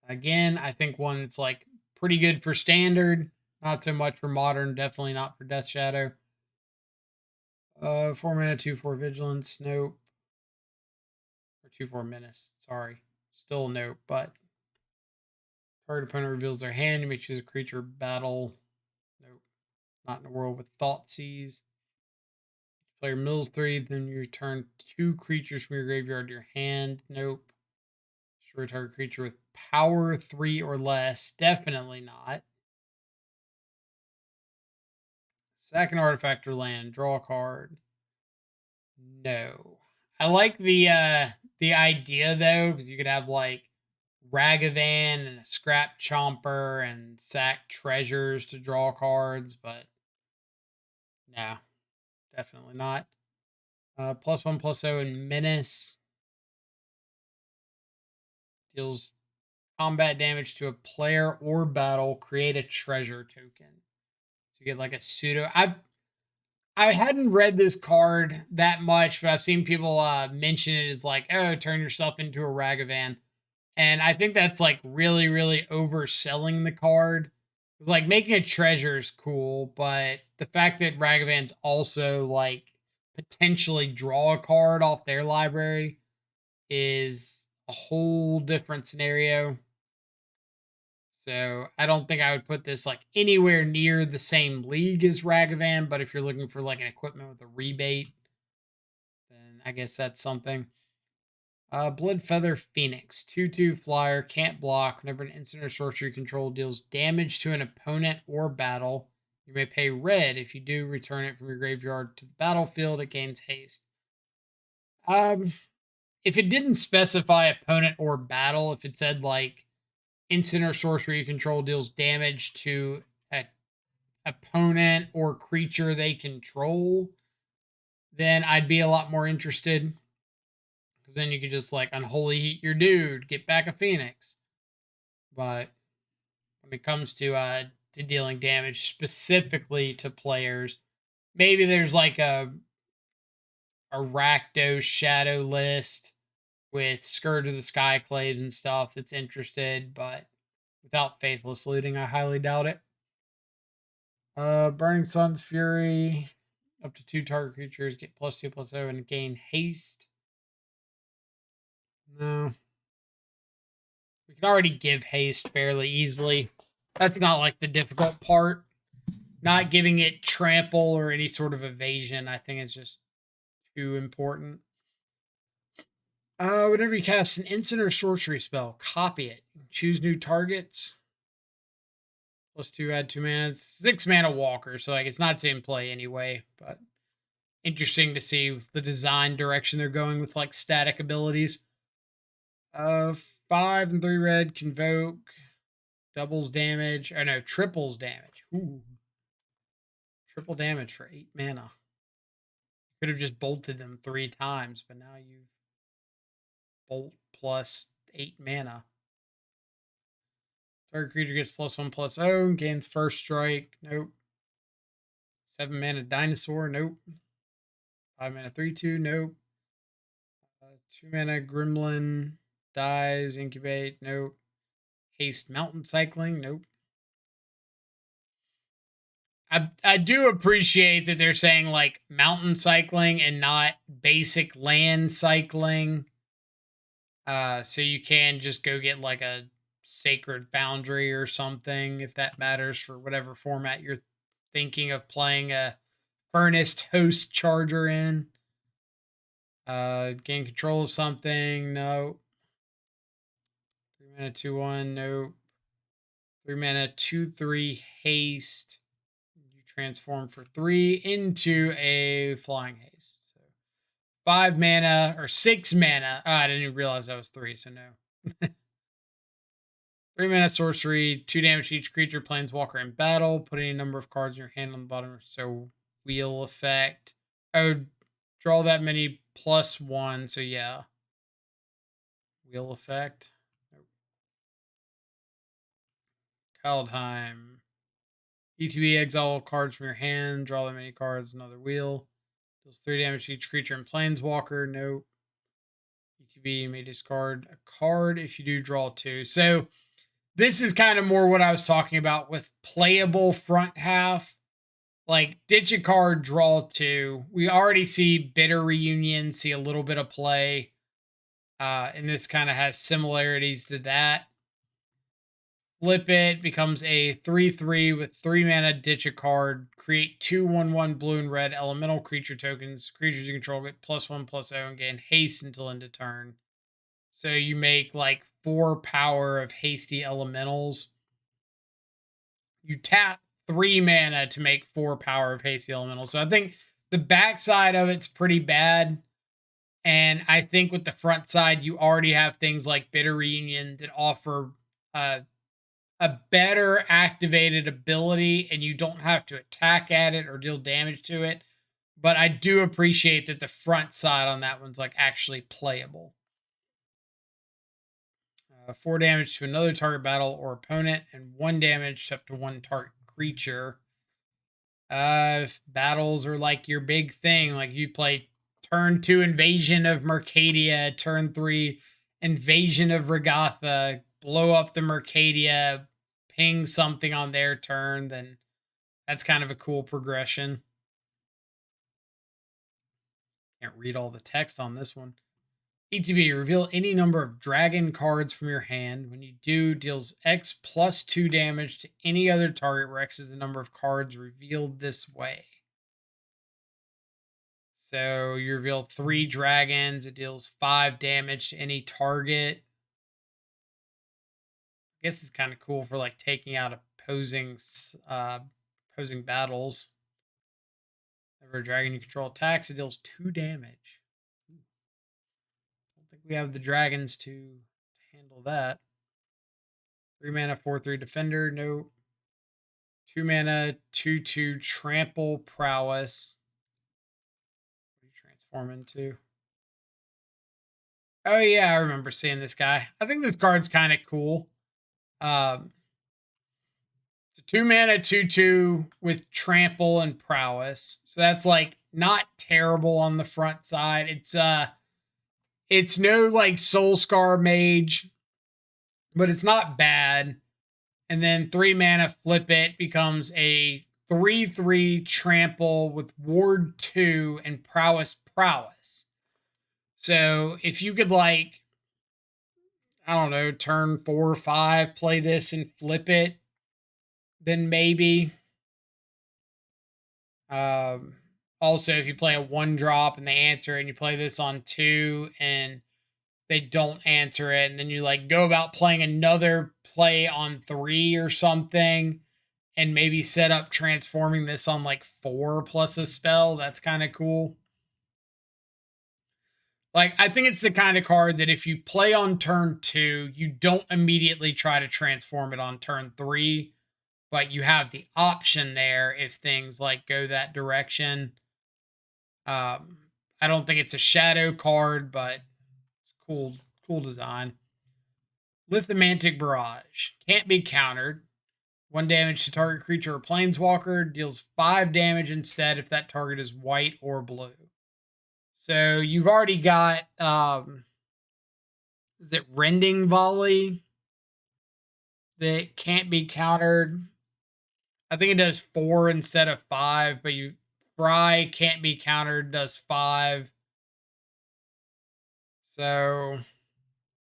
Again, I think one that's like pretty good for standard, not so much for modern, definitely not for Death Shadow. 4 mana, 2/4 vigilance, nope. Or 2/4 menace, sorry. Still nope, but target opponent reveals their hand, you may choose a creature battle. Nope. Not in a world with Thoughtseize. Player mills 3, then you return 2 creatures from your graveyard to your hand. Nope. Destroy target creature with power 3 or less. Definitely not. Sack an artifact or land. Draw a card. No. I like the idea though, because you could have like Ragavan and a Scrap Chomper and sack treasures to draw cards, but no, definitely not. +1/+0 and Menace deals combat damage to a player or battle. Create a treasure token. So you get like a pseudo. I hadn't read this card that much, but I've seen people mention it as like, oh, turn yourself into a Ragavan. And I think that's like really, really overselling the card. It's like making a treasure is cool, but the fact that Ragavans also like potentially draw a card off their library is a whole different scenario. So I don't think I would put this like anywhere near the same league as Ragavan, but if you're looking for like an equipment with a rebate, then I guess that's something. Bloodfeather Phoenix, 2/2 flyer, can't block. Whenever an instant or sorcery control deals damage to an opponent or battle, you may pay red. If you do, return it from your graveyard to the battlefield. It gains haste. If it didn't specify opponent or battle, if it said like instant or sorcery control deals damage to an opponent or creature they control, then I'd be a lot more interested. Because then you could just like unholy heat your dude, get back a Phoenix. But when it comes to dealing damage specifically to players, maybe there's like a Rakdos shadow list with Scourge of the Skyclaves and stuff that's interested, but without Faithless Looting, I highly doubt it. Burning Sun's Fury, up to 2 target creatures get +2/+0 and gain haste. No, we can already give haste fairly easily. That's not like the difficult part. Not giving it trample or any sort of evasion, I think is just too important. Whenever you cast an instant or sorcery spell, copy it. Choose new targets. +2, add 2 mana. It's 6 mana walker, so like it's not same play anyway, but interesting to see the design direction they're going with like static abilities. 5 and 3 red, convoke, doubles damage. Oh no, triples damage. Ooh. Triple damage for 8 mana. Could have just bolted them 3 times, but now you bolt plus 8 mana. Target creature gets +1/+0, gains first strike. Nope. 7 mana dinosaur. Nope. 5 mana 3/2. Nope. 2 mana gremlin dies. Incubate. Nope. Haste mountain cycling. Nope. I do appreciate that they're saying like mountain cycling and not basic land cycling. So you can just go get like a sacred boundary or something if that matters for whatever format you're thinking of playing a furnace host charger in. Gain control of something. No. 3 mana 2/1. Nope. 3 mana 2/3 haste. You transform for 3 into a flying haste. So 5 mana or 6 mana. Oh, I didn't even realize that was 3, so no. 3 mana sorcery, 2 damage to each creature, planeswalker in battle. Put any number of cards in your hand on the bottom. So wheel effect. Oh, draw that many +1. So yeah. Wheel effect. Nope. Kaldheim. ETB, exile all cards from your hand. Draw that many cards. Another wheel. Deals 3 damage to each creature in planeswalker. Nope. ETB, you may discard a card if you do draw 2. So this is kind of more what I was talking about with playable front half. Like ditch a card, draw 2. We already see Bitter Reunion, see a little bit of play. And this kind of has similarities to that. Flip it, becomes a 3/3 with 3 mana, ditch a card, create 2/1/1 blue and red elemental creature tokens. Creatures you control get +1/+0 and gain haste until end of turn. So you make like 4 power of hasty elementals. You tap 3 mana to make 4 power of hasty elementals. So I think the backside of it's pretty bad. And I think with the front side, you already have things like Bitter Reunion that offer uh, a better activated ability, and you don't have to attack at it or deal damage to it. But I do appreciate that the front side on that one's like actually playable. 4 damage to another target battle or opponent, and 1 damage up to one target creature. If battles are like your big thing, like you play turn 2 Invasion of Mercadia, turn 3 Invasion of Regatha, blow up the Mercadia, ping something on their turn, then that's kind of a cool progression. Can't read all the text on this one. ETB, reveal any number of dragon cards from your hand. When you do, deals X plus 2 damage to any other target where X is the number of cards revealed this way. So you reveal 3 dragons. It deals 5 damage to any target. I guess it's kind of cool for like taking out opposing battles. Whenever a dragon you control attacks, it deals 2 damage. Don't think we have the dragons to handle that. 3 mana, 4/3 defender. Nope. 2 mana, 2/2 trample prowess. What do you transform into? Oh yeah, I remember seeing this guy. I think this card's kind of cool. It's a 2 mana, 2/2 with trample and prowess. So that's like not terrible on the front side. It's no like Soul Scar Mage, but it's not bad. And then 3 mana, flip it, becomes a 3/3 trample with ward 2 and prowess. So if you could like, I don't know, turn 4 or 5, play this and flip it, then maybe. Also, if you play a 1-drop and they answer it, and you play this on 2 and they don't answer it, and then you like go about playing another play on 3 or something, and maybe set up transforming this on like 4 plus a spell. That's kind of cool. Like, I think it's the kind of card that if you play on turn 2, you don't immediately try to transform it on turn 3, but you have the option there if things like go that direction. I don't think it's a shadow card, but it's cool design. Lithomantic Barrage can't be countered. 1 damage to target creature or planeswalker, deals 5 damage instead if that target is white or blue. So you've already got is it Rending Volley that can't be countered? I think it does 4 instead of 5, but you Fry can't be countered, does 5. So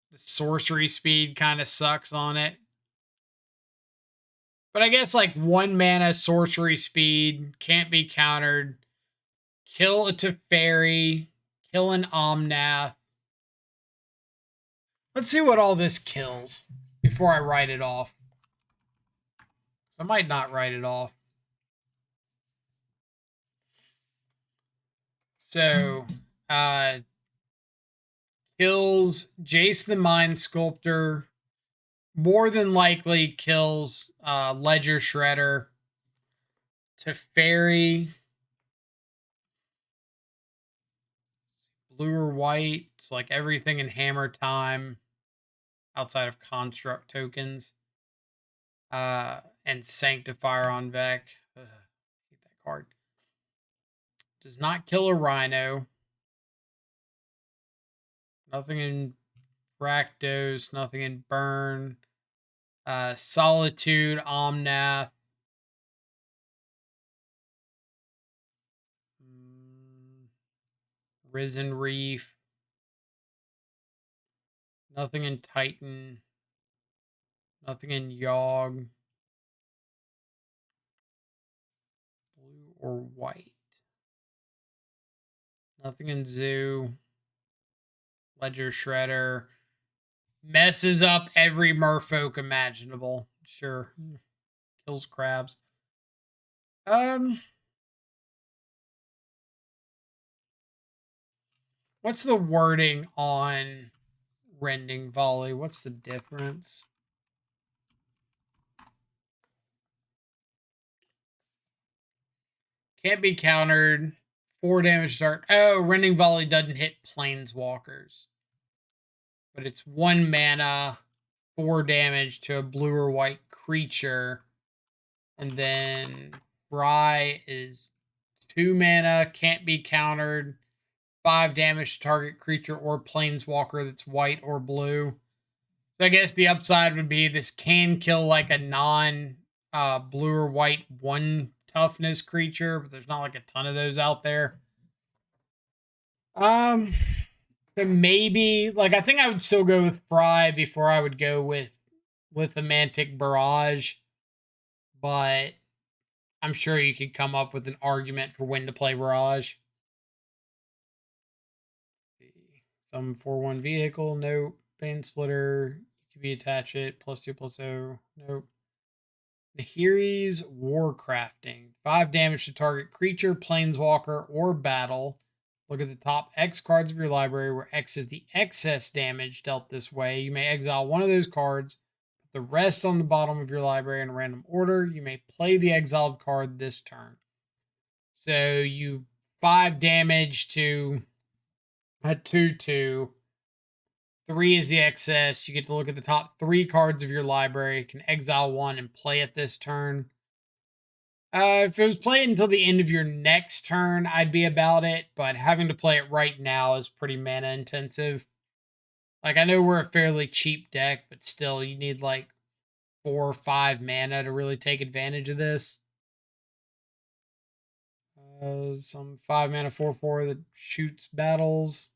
the sorcery speed kind of sucks on it. But I guess like 1 mana sorcery speed can't be countered. Kill a Teferi, kill an Omnath. Let's see what all this kills before I write it off. I might not write it off. So, kills Jace the Mind Sculptor. More than likely kills Ledger Shredder. Teferi. Blue or white. It's like everything in Hammer Time outside of construct tokens. And Sanctifier on Vec. Ugh, hate that card. Does not kill a Rhino. Nothing in Rakdos, nothing in Burn. Solitude, Omnath. Risen Reef. Nothing in Titan. Nothing in Yogg. Blue or white. Nothing in Zoo. Ledger Shredder. Messes up every merfolk imaginable. Sure. Kills crabs. Well, What's the wording on Rending Volley? What's the difference? Can't be countered. 4 damage start. Oh, Rending Volley doesn't hit planeswalkers. But it's 1 mana, 4 damage to a blue or white creature. And then Rye is 2 mana, can't be countered. 5 damage to target creature or planeswalker that's white or blue. So I guess the upside would be this can kill like a non blue or white 1 toughness creature, but there's not like a ton of those out there. So maybe like I think I would still go with Fry before I would go with Lithomantic Barrage, but I'm sure you could come up with an argument for when to play Barrage. Some 4/1 vehicle, nope. Bane Splitter, ETB attach it, +2/+0, nope. Nahiri's Warcrafting. 5 damage to target creature, planeswalker, or battle. Look at the top X cards of your library, where X is the excess damage dealt this way. You may exile one of those cards, put the rest on the bottom of your library in random order. You may play the exiled card this turn. So you 5 damage to a 2/2. 3 is the excess. You get to look at the top 3 cards of your library. You can exile 1 and play it this turn. If it was played until the end of your next turn, I'd be about it. But having to play it right now is pretty mana intensive. Like, I know we're a fairly cheap deck, but still, you need like 4 or 5 mana to really take advantage of this. Some 5 mana 4/4 that shoots battles.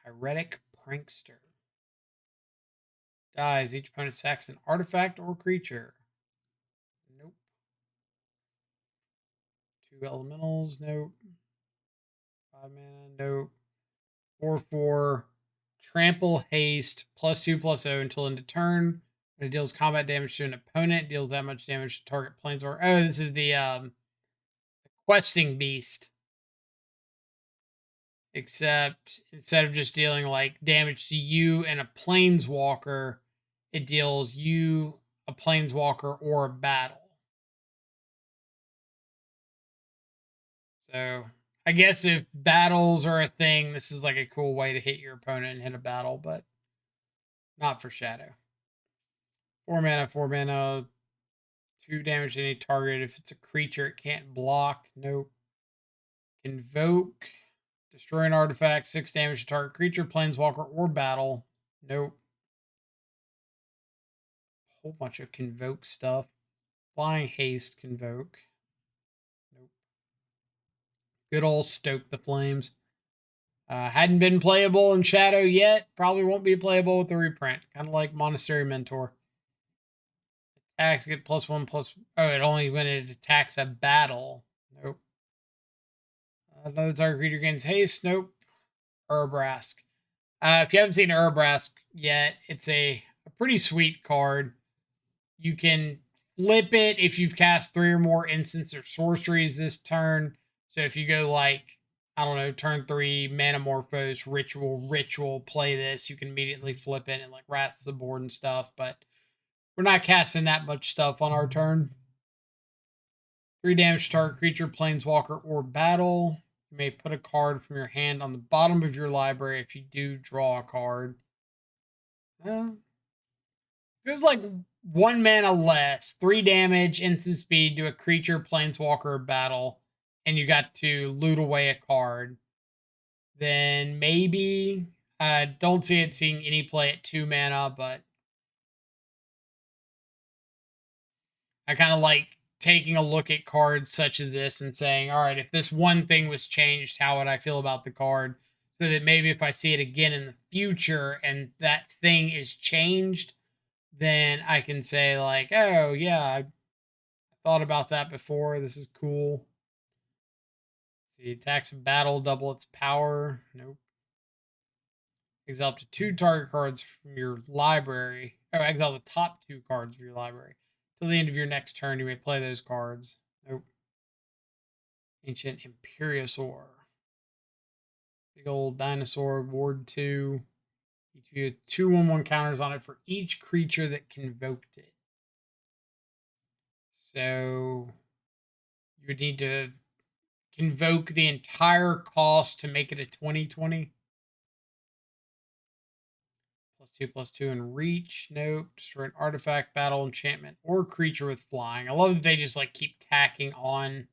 Pyretic Prankster. Dies. Each opponent sacks an artifact or creature. Nope. 2 elementals. Nope. 5 mana. Nope. 4/4. Trample Haste. +2/+0 until end of turn. When it deals combat damage to an opponent, it deals that much damage to target planeswalker. Oh, this is the Questing Beast. Except instead of just dealing like damage to you and a planeswalker, it deals you, a planeswalker, or a battle. So I guess if battles are a thing, this is like a cool way to hit your opponent and hit a battle, but not for Shadow. 4 mana, 4 mana, 2 damage to any target. If it's a creature, it can't block. Nope. Convoke. Destroy an artifact, 6 damage to target creature, planeswalker, or battle. Nope. Whole bunch of Convoke stuff. Flying Haste, Convoke. Nope. Good old Stoke the Flames. Hadn't been playable in Shadow yet. Probably won't be playable with the reprint. Kind of like Monastery Mentor. Attacks get +1/+. Oh, it only when it attacks a battle. Nope. Another target creature gains haste. Nope. Urabrask. If you haven't seen Urabrask yet, it's a pretty sweet card. You can flip it if you've cast 3 or more instants or sorceries this turn. So if you go like, I don't know, turn 3, Manamorphose, Ritual, play this, you can immediately flip it and like Wrath the board and stuff. But we're not casting that much stuff on our turn. 3 damage to target creature, planeswalker, or battle. You may put a card from your hand on the bottom of your library if you do draw a card. Feels like 1 mana less, 3 damage, instant speed to a creature, planeswalker, or battle, and you got to loot away a card. Then maybe don't see it seeing any play at 2 mana, but I kind of like taking a look at cards such as this and saying, all right, if this one thing was changed, how would I feel about the card? So that maybe if I see it again in the future and that thing is changed, then I can say like, oh yeah, I thought about that before. This is cool. See, attacks and battle, double its power. Nope. Exile up to 2 target cards from your library. Oh, exile the top 2 cards of your library. Till the end of your next turn, you may play those cards. Nope. Ancient Imperiosaur. Big old dinosaur, ward 2. You have 2/1/1 counters on it for each creature that convoked it. So you would need to convoke the entire cost to make it a 20/20. +2/+2 and reach. Nope. Destroy an artifact, battle, enchantment, or creature with flying. I love that they just like keep tacking on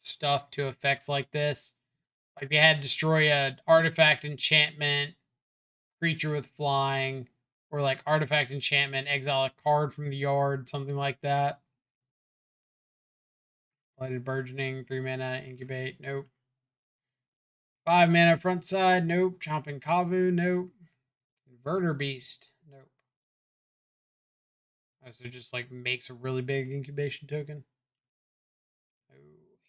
stuff to effects like this. Like they had destroy a artifact, enchantment, creature with flying, or like artifact, enchantment, exile a card from the yard, something like that. Blighted Burgeoning, 3 mana, incubate, nope. 5 mana front side, nope. Chomping Kavu, nope. Converter Beast, nope. Oh, so just like makes a really big incubation token. Oh,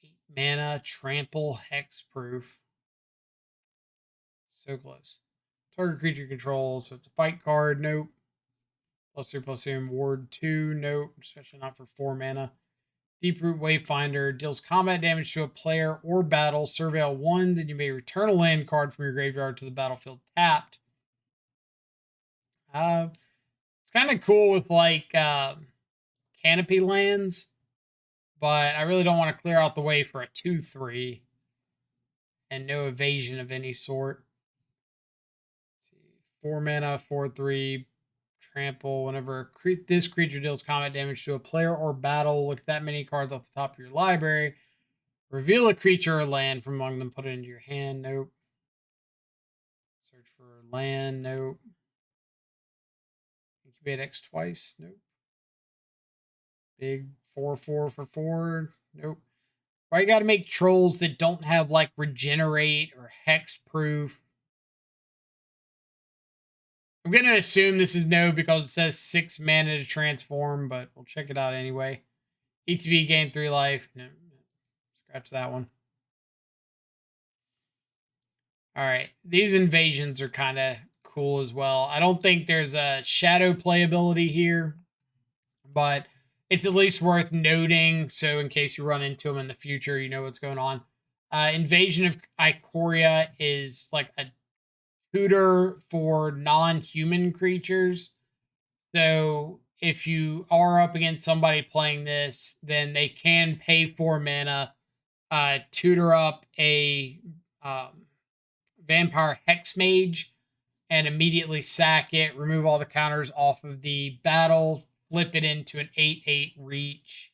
8 mana, trample, hexproof. So close. Target creature controls, so it's a fight card, nope. +3/+3 ward 2, nope. Especially not for 4 mana. Deeproot Wayfinder deals combat damage to a player or battle. Surveil 1, then you may return a land card from your graveyard to the battlefield tapped. It's kind of cool with like canopy lands, but I really don't want to clear out the way for a 2/3 and no evasion of any sort. Let's see, 4 mana, 4/3, trample. Whenever this creature deals combat damage to a player or battle, look at that many cards off the top of your library. Reveal a creature or land from among them, put it into your hand. Nope. Search for land. Nope. Incubate X twice. Nope. Big 4/4 for 4. Nope. Why you gotta make trolls that don't have like regenerate or hexproof? I'm gonna assume this is no because it says 6 mana to transform, but we'll check it out anyway. ETB gain 3 life. No, scratch that one. All right, these invasions are kind of cool as well. I don't think there's a shadow playability here, but it's at least worth noting. So in case you run into them in the future, you know what's going on. Invasion of Ikoria is like a tutor for non-human creatures. So if you are up against somebody playing this, then they can pay 4 mana, tutor up a vampire hex mage, and immediately sack it, remove all the counters off of the battle, flip it into an 8/8 reach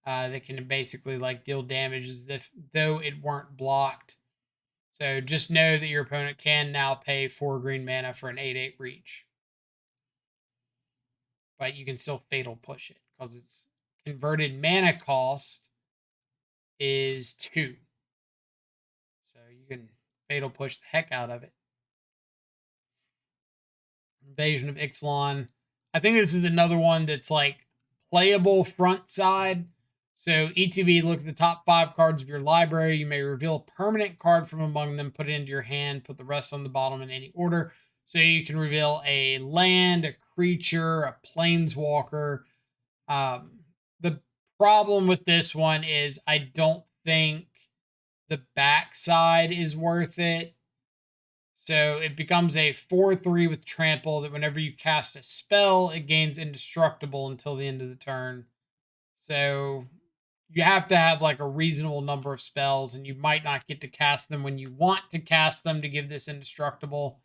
that can basically like deal damage as if though it weren't blocked. So just know that your opponent can now pay 4 green mana for an 8/8 reach. But you can still fatal push it because its converted mana cost is 2. So you can fatal push the heck out of it. Invasion of Ixalan. I think this is another one that's like playable front side. So ETB, look at the top 5 cards of your library. You may reveal a permanent card from among them, put it into your hand, put the rest on the bottom in any order. So you can reveal a land, a creature, a planeswalker. The problem with this one is I don't think the backside is worth it. So it becomes a 4/3 with trample that whenever you cast a spell, it gains indestructible until the end of the turn. So you have to have like a reasonable number of spells, and you might not get to cast them when you want to cast them to give this indestructible.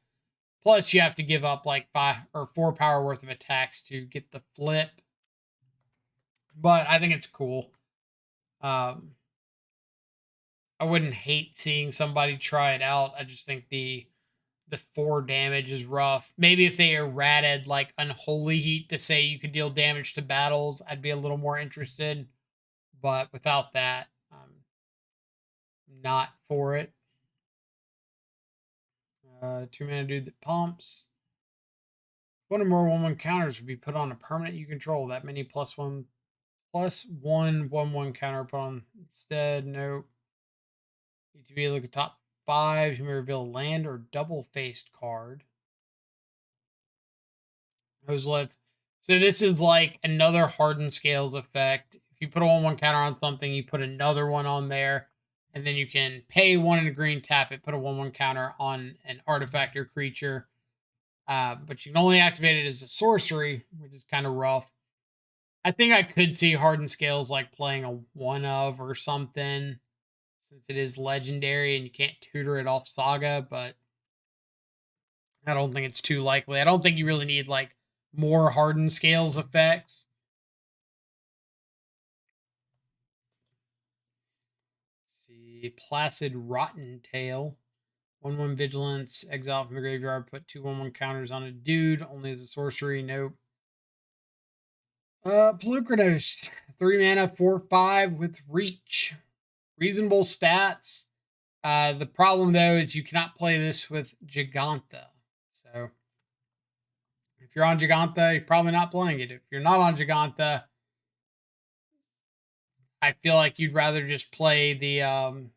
Plus, you have to give up like 5 or 4 power worth of attacks to get the flip. But I think it's cool. I wouldn't hate seeing somebody try it out. I just think the 4 damage is rough. Maybe if they errated like Unholy Heat to say you could deal damage to battles, I'd be a little more interested. But without that, I'm not for it. 2 mana dude that pumps. One or more 1/1 counters would be put on a permanent you control. That many +1/+1/1/1 counter put on instead. Nope. ETB, look at top 5. You may reveal land or double faced card. Ozlith. So this is like another hardened scales effect. If you put a 1/1 counter on something, you put another one on there, And then you can pay 1 and a green, tap it, put a 1/1 counter on an artifact or creature. But you can only activate it as a sorcery, which is kind of rough. I think I could see Hardened Scales like playing a 1 of or something, since it is legendary and you can't tutor it off Saga, but I don't think it's too likely. I don't think you really need like more Hardened Scales effects. Let's see, Placid Rotten Tail. 1/1 Vigilance, exile from the graveyard, put 2/1/1 counters on a dude, only as a sorcery. Nope. Pelucranos, 3 mana, 4/5 with reach. Reasonable stats. The problem though is you cannot play this with Giganta. So if you're on Giganta, you're probably not playing it. If you're not on Giganta, I feel like you'd rather just play the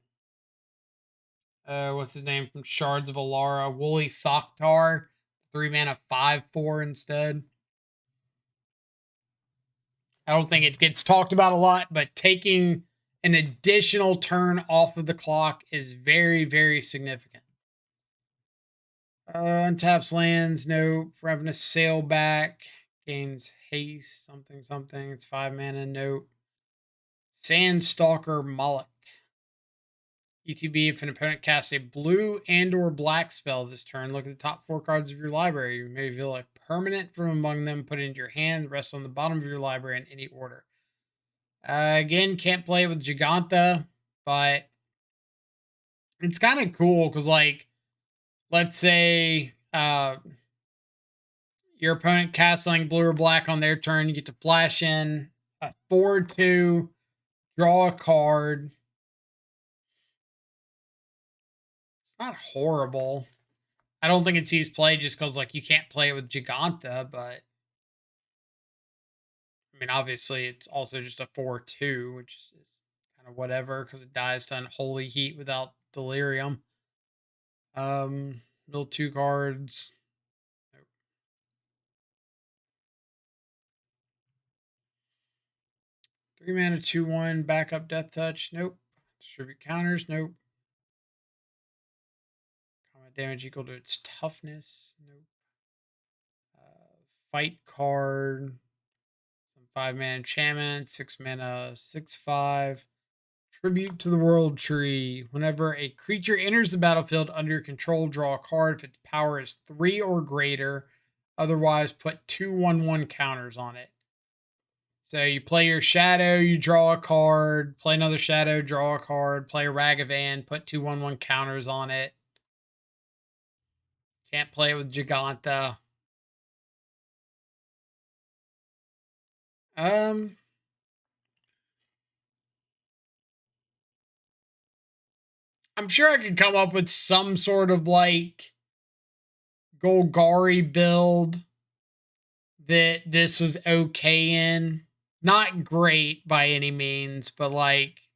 what's his name from Shards of Alara, Woolly Thoktar, 3 mana 5/4 instead. I don't think it gets talked about a lot, but taking an additional turn off of the clock is very, very significant. Untaps lands, no. Ravenous Sailback gains haste, something, something. It's 5 mana, nope. Sandstalker Moloch. ETB, if an opponent casts a blue and or black spell this turn, look at the top 4 cards of your library. You may reveal a permanent from among them, put it into your hand, rest on the bottom of your library in any order. Again, can't play it with Giganta, but it's kind of cool because, like, let's say your opponent casting blue or black on their turn, you get to flash in a 4/2, draw a card. It's not horrible. I don't think it sees play just because, like, you can't play it with Giganta, but I mean, obviously, it's also just a 4/2, which is kind of whatever because it dies to Unholy Heat without Delirium. Mill 2 cards. Nope. 3 mana, 2/1, backup Death Touch. Nope. Distribute counters. Nope. Combat damage equal to its toughness. Nope. Fight card. Some 5 mana enchantment. 6 mana, 6/5. Tribute to the World Tree. Whenever a creature enters the battlefield under your control, draw a card if its power is 3 or greater. Otherwise, put 2/1/1 counters on it. So you play your Shadow, you draw a card, play another Shadow, draw a card, play a Ragavan, put 2/1/1 counters on it. Can't play it with Giganta. I'm sure I could come up with some sort of like Golgari build that this was okay in. Not great by any means, but like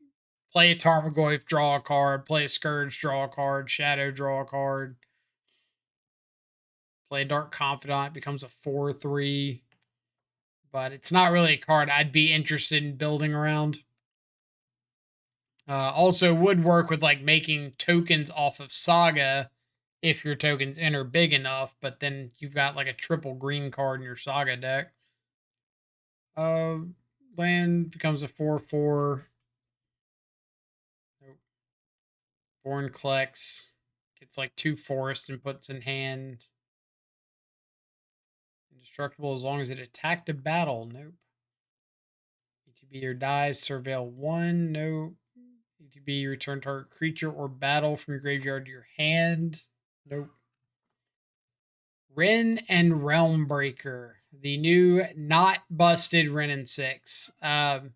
play a Tarmogoyf, draw a card, play a Scourge, draw a card, Shadow, draw a card. Play a Dark Confidant, becomes a 4/3. But it's not really a card I'd be interested in building around. Also would work with like making tokens off of Saga if your tokens enter big enough, but then you've got like a triple green card in your Saga deck. Land becomes a 4/4. Nope. Born Klex gets like 2 forests and puts in hand. Indestructible as long as it attacked a battle. Nope. ETB or dies. Surveil 1. Nope. ETB, return target creature or battle from your graveyard to your hand. Nope. Wrenn and Realmbreaker, the new not busted Wrenn and 6. So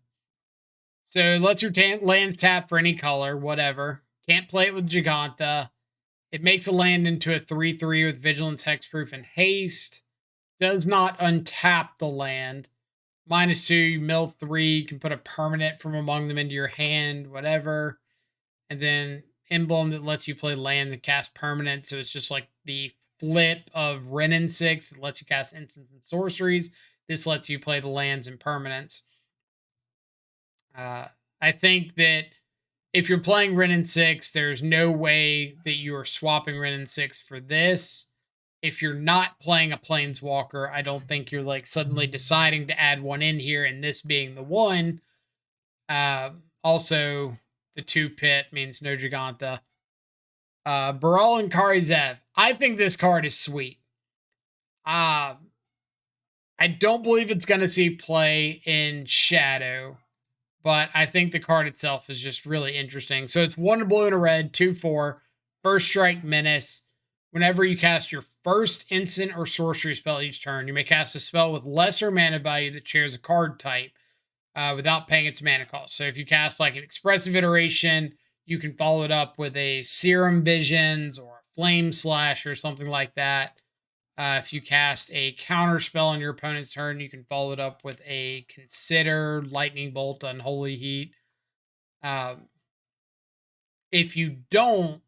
it lets your land tap for any color, whatever. Can't play it with Giganta. It makes a land into a 3/3 with Vigilance, Hexproof, and Haste. Does not untap the land. -2, you mill 3, you can put a permanent from among them into your hand, whatever. And then Emblem that lets you play lands and cast permanents. So it's just like the flip of Wrenn and 6. It lets you cast instants and sorceries. This lets you play the lands and permanents. I think that if you're playing Ren and 6, there's no way that you are swapping Ren and 6 for this. If you're not playing a Planeswalker, I don't think you're like suddenly deciding to add one in here and this being the one. Also, the 2 pit means no Giganta. Baral and Karizev. I think this card is sweet. I don't believe it's going to see play in Shadow, but I think the card itself is just really interesting. So it's 1 blue and a red, 2/4, first strike menace. Whenever you cast your first instant or sorcery spell each turn, you may cast a spell with lesser mana value that shares a card type without paying its mana cost. So if you cast like an Expressive Iteration, you can follow it up with a Serum Visions or a Flame Slash or something like that. If you cast a counter spell on your opponent's turn, you can follow it up with a Consider, Lightning Bolt, Unholy Heat. If you don't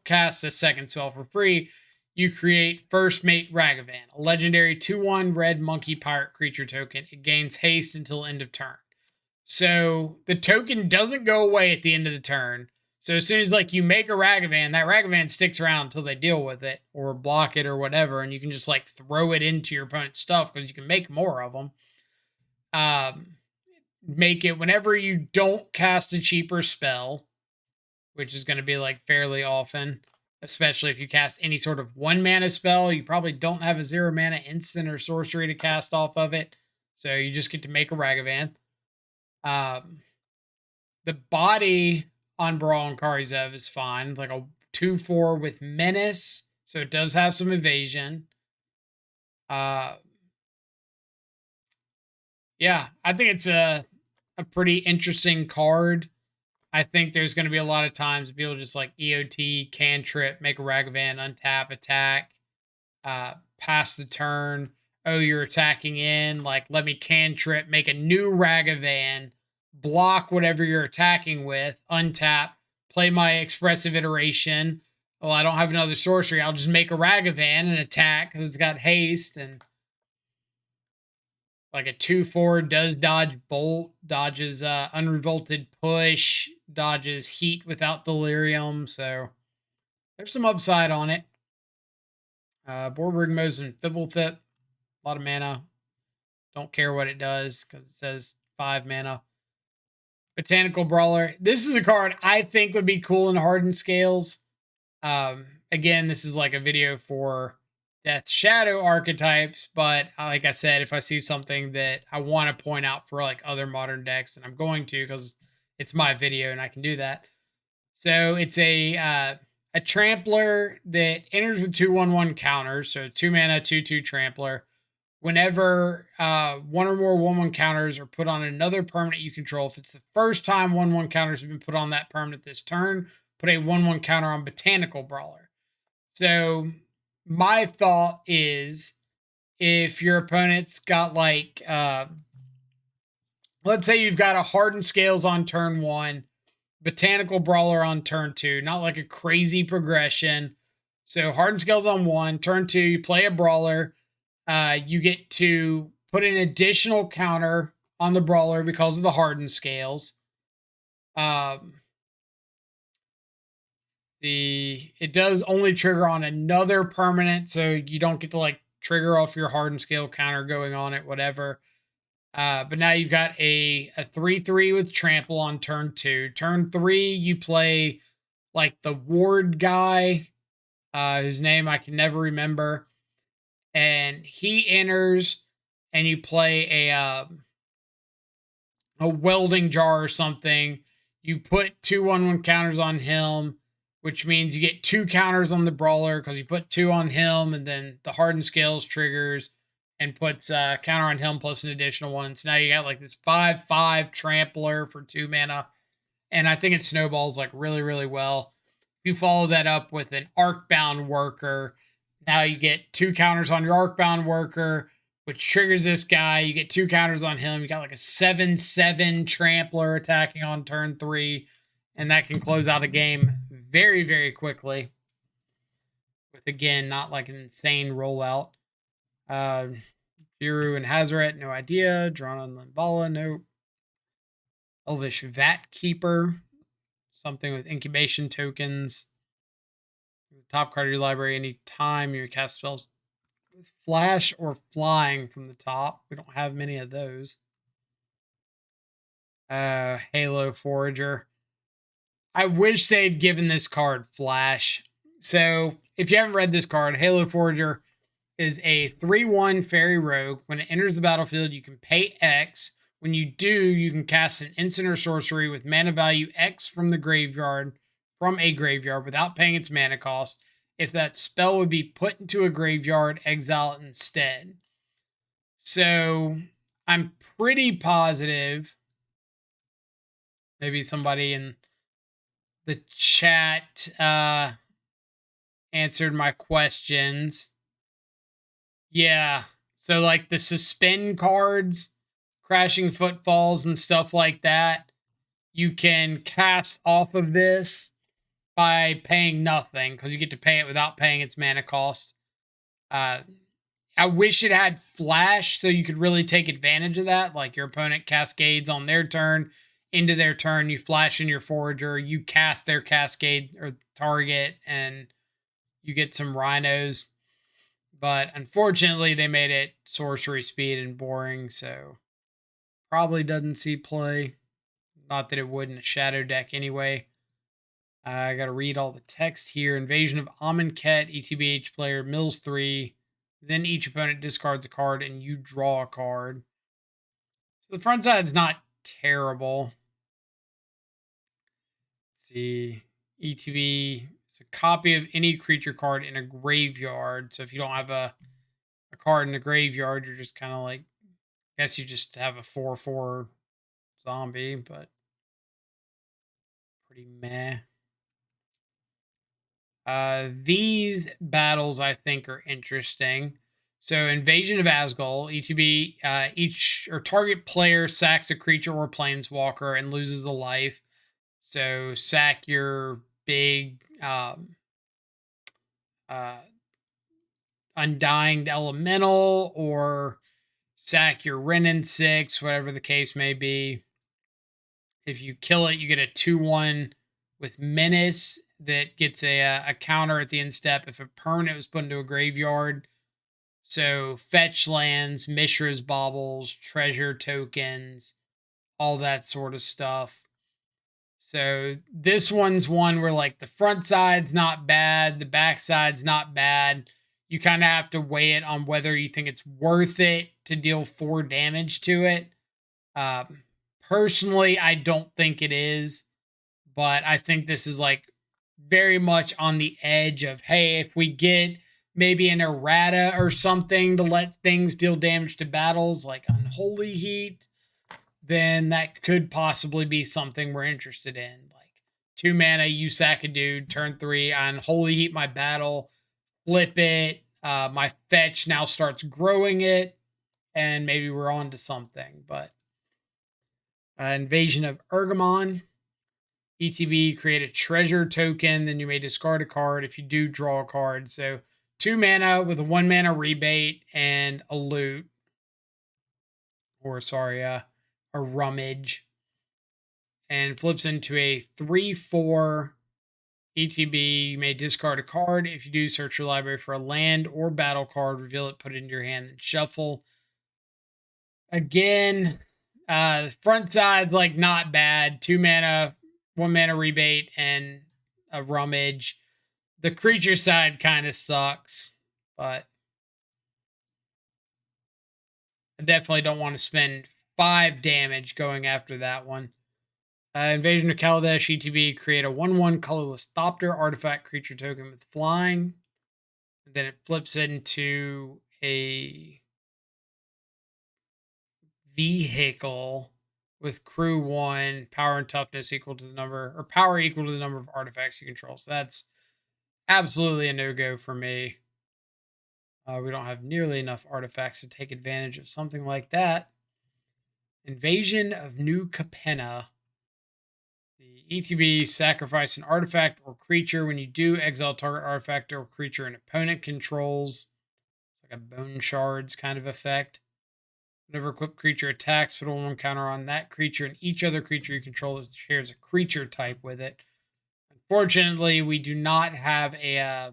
cast a second spell for free, you create First Mate Ragavan, a legendary 2/1 red monkey pirate creature token. It gains haste until end of turn. So the token doesn't go away at the end of the turn. So as soon as like you make a Ragavan, that Ragavan sticks around until they deal with it or block it or whatever, and you can just like throw it into your opponent's stuff because you can make more of them. Make it whenever you don't cast a cheaper spell, which is going to be like fairly often, especially if you cast any sort of 1 mana spell. You probably don't have a 0 mana instant or sorcery to cast off of it, so you just get to make a Ragavan. The body on Brawl and Karizev is fine. It's like a 2/4 with menace, so it does have some evasion. Yeah, I think it's a pretty interesting card. I think there's going to be a lot of times people just like EOT, cantrip, make a Ragavan, untap, attack, pass the turn. Oh, you're attacking in. Like, let me cantrip, make a new Ragavan, block whatever you're attacking with, untap, play my Expressive Iteration. Well, I don't have another sorcery. I'll just make a Ragavan and attack because it's got haste, and like a 2/4 does dodge bolt, dodges unrevolted push, dodges heat without delirium. So there's some upside on it. Borbergmos and Fibblethip, a lot of mana. Don't care what it does because it says 5 mana. Botanical Brawler. This is a card I think would be cool in Hardened Scales. Again, this is like a video for Death Shadow archetypes, but like I said, if I see something that I want to point out for like other modern decks, and I'm going to because it's my video and I can do that. So it's a trampler that enters with 2/1/1 counters, so 2 mana, 2/2 trampler. Whenever 1 or more 1/1 counters are put on another permanent you control, if it's the first time 1/1 counters have been put on that permanent this turn, put a 1/1 counter on Botanical Brawler. So my thought is, if your opponent's got like, let's say you've got a Hardened Scales on turn 1, Botanical Brawler on turn 2, not like a crazy progression. So Hardened Scales on 1, turn 2, you play a Brawler. You get to put an additional counter on the Brawler because of the Hardened Scales. It does only trigger on another permanent, so you don't get to like trigger off your Hardened Scale counter going on it, whatever. But now you've got a 3/3 with trample on turn 2. Turn 3, you play like the ward guy, whose name I can never remember, and he enters, and you play a welding jar or something. You put 2/1/1 counters on him, which means you get 2 counters on the Brawler because you put 2 on him, and then the Hardened Scales triggers and puts a counter on him plus an additional one. So now you got like this 5/5 trampler for 2 mana. And I think it snowballs like really, really well. If you follow that up with an Arcbound Worker, now you get 2 counters on your Arcbound Worker, which triggers this guy. You get 2 counters on him. You got like a 7/7 trampler attacking on turn 3. And that can close out a game very, very quickly. With, again, not like an insane rollout. Jiru and Hazaret, no idea. Drawn on Limvala, nope. Elvish Vat Keeper. something with incubation tokens. The top card of your library anytime you cast spells with flash or flying from the top. We don't have many of those. Halo Forager. I wish they'd given this card flash. So if you haven't read this card, Halo Forager is a 3/1 fairy rogue. When it enters the battlefield, you can pay X. When you do, you can cast an instant or sorcery with mana value X from a graveyard without paying its mana cost. If that spell would be put into a graveyard, exile it instead. So I'm pretty positive. Maybe somebody in the chat answered my questions. Yeah. So like the suspend cards, crashing footfalls and stuff like that, you can cast off of this by paying nothing because you get to pay it without paying its mana cost. I wish it had flash so you could really take advantage of that. Like your opponent cascades on their turn, into their turn, you flash in your forager, you cast their cascade or target, and you get some rhinos. But unfortunately, they made it sorcery speed and boring, so probably doesn't see play. Not that it would in a shadow deck anyway. I got to read all the text here. Invasion of Amonkhet, ETBH player, mills 3. Then each opponent discards a card and you draw a card. So the front side's not terrible. Let's see. ETB is a copy of any creature card in a graveyard. So if you don't have a card in the graveyard, you're just kind of like, I guess you just have a 4/4 zombie, but pretty meh. These battles I think are interesting. So Invasion of Asgol, ETB, each or target player sacks a creature or planeswalker and loses a life. So sack your big Undying Elemental or sack your Renin 6, whatever the case may be. If you kill it, you get a 2/1 with Menace that gets a counter at the end step if a permanent was put into a graveyard. So fetch lands, Mishra's baubles, treasure tokens, all that sort of stuff. So this one's one where like the front side's not bad, the back side's not bad. You kind of have to weigh it on whether you think it's worth it to deal 4 damage to it. Personally, I don't think it is, but I think this is like very much on the edge of, hey, if we get maybe an errata or something to let things deal damage to battles like Unholy Heat, then that could possibly be something we're interested in. Like 2 mana, you sack a dude, turn 3, I Unholy Heat my battle, flip it, my fetch now starts growing it, and maybe we're on to something. But Invasion of Ergamon, ETB, create a treasure token, then you may discard a card if you do draw a card. So 2 mana with a 1 mana rebate and a loot. Or sorry, a rummage. And flips into a 3/4 ETB. You may discard a card. If you do, search your library for a land or battle card, reveal it, put it into your hand, and shuffle. Again, front side's like not bad. 2 mana, 1 mana rebate, and a rummage. The creature side kind of sucks, but I definitely don't want to spend 5 damage going after that one. Invasion of Kaladesh, ETB, create a 1/1 colorless Thopter artifact creature token with flying. And then it flips into a vehicle with crew 1, power and toughness equal to the number, or power equal to the number of artifacts you control. So that's absolutely a no-go for me. We don't have nearly enough artifacts to take advantage of something like that. Invasion of New Capenna. The ETB, sacrifice an artifact or creature. When you do, exile target artifact or creature an opponent controls. It's like a bone shards kind of effect. Whenever equipped creature attacks, put a 1 counter on that creature and each other creature you control that shares a creature type with it. Fortunately, we do not have a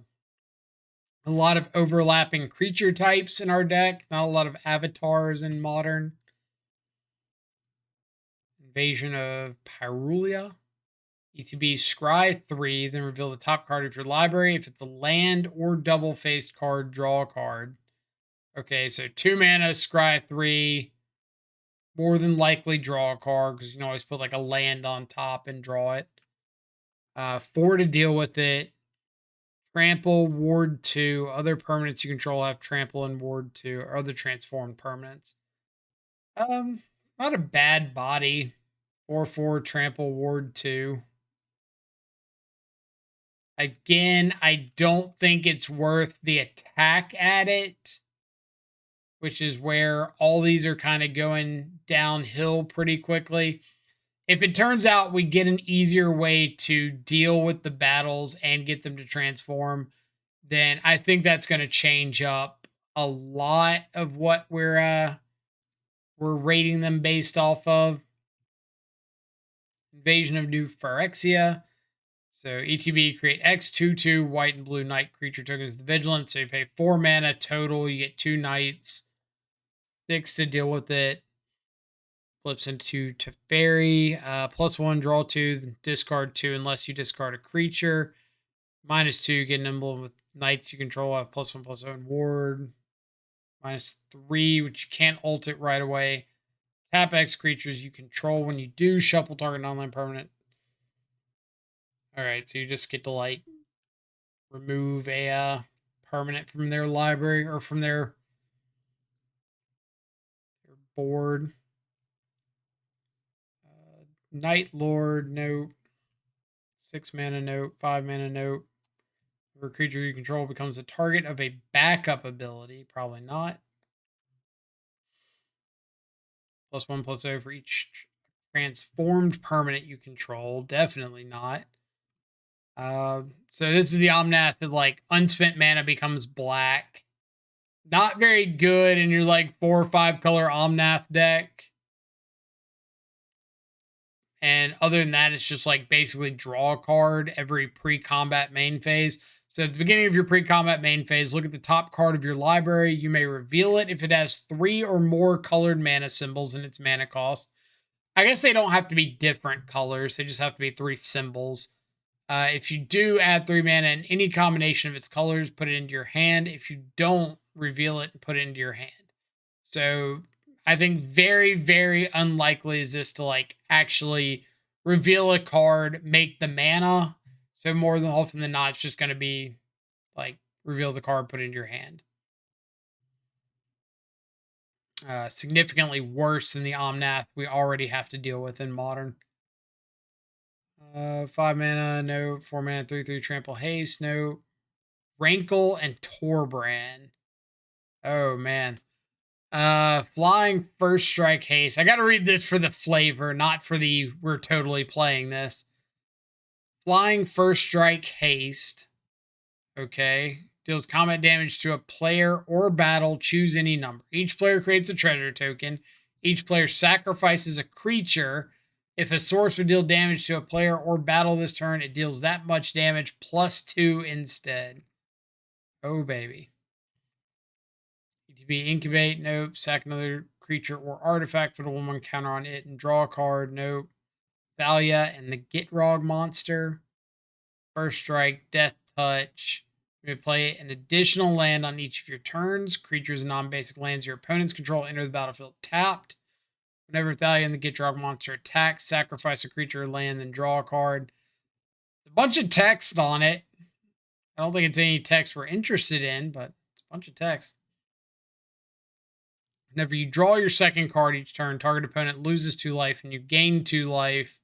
lot of overlapping creature types in our deck. Not a lot of avatars in Modern. Invasion of Pyrulia. ETB scry 3, then reveal the top card of your library. If it's a land or double faced card, draw a card. Okay, so 2 mana, scry 3. More than likely draw a card because you can always put like a land on top and draw it. 4 to deal with it. Trample, Ward 2. Other permanents you control have Trample and Ward 2, or other transformed permanents. Not a bad body. 4/4 Trample, Ward 2. Again, I don't think it's worth the attack at it, which is where all these are kind of going downhill pretty quickly. If it turns out we get an easier way to deal with the battles and get them to transform, then I think that's going to change up a lot of what we're rating them based off of. Invasion of New Phyrexia. So ETB, create X/2/2 white and blue knight creature tokens with Vigilance. So you pay 4 mana total. You get 2 knights, 6 to deal with it. Flips into Teferi. +1, draw 2, discard 2 unless you discard a creature. -2, get an emblem with knights you control. Have +1/+0 ward. -3, which you can't ult it right away. Tap X creatures you control. When you do, shuffle target non-land permanent. Alright, so you just get to like remove a permanent from their library or from their board. Night Lord, note. 6 mana note, 5 mana note. If a creature you control becomes a target of a backup ability, probably not. +1/+0 for each transformed permanent you control, definitely not. So this is the Omnath that like unspent mana becomes black. Not very good in your like 4 or 5 color Omnath deck. And other than that, it's just like basically draw a card every pre-combat main phase. So at the beginning of your pre-combat main phase, look at the top card of your library. You may reveal it if it has 3 or more colored mana symbols in its mana cost. I guess they don't have to be different colors. They just have to be 3 symbols. If you do add 3 mana in any combination of its colors, put it into your hand. If you don't, reveal it and put it into your hand. So I think very, very unlikely is this to like actually reveal a card, make the mana. So more than often than not, it's just going to be like reveal the card, put it into your hand. Significantly worse than the Omnath we already have to deal with in Modern. 5 mana, no. 4 mana, 3/3 trample haste, no. Rankle and Torbrand. Oh man. Flying first strike haste. I gotta read this for the flavor, not for the we're totally playing this. Flying first strike haste. Okay. Deals combat damage to a player or battle. Choose any number. Each player creates a treasure token. Each player sacrifices a creature. If a source would deal damage to a player or battle this turn, it deals that much damage +2 instead. Oh, baby. ETB incubate, nope. Sack another creature or artifact, put a 1/1 counter on it and draw a card, nope. Thalia and the Gitrog monster. First strike, death touch. You may play an additional land on each of your turns. Creatures and non-basic lands your opponents control enter the battlefield tapped. Whenever Thalia and the Gitrog monster attacks, sacrifice a creature or land, then draw a card. A bunch of text on it. I don't think it's any text we're interested in, but it's a bunch of text. Whenever you draw your second card each turn, target opponent loses 2 life and you gain 2 life.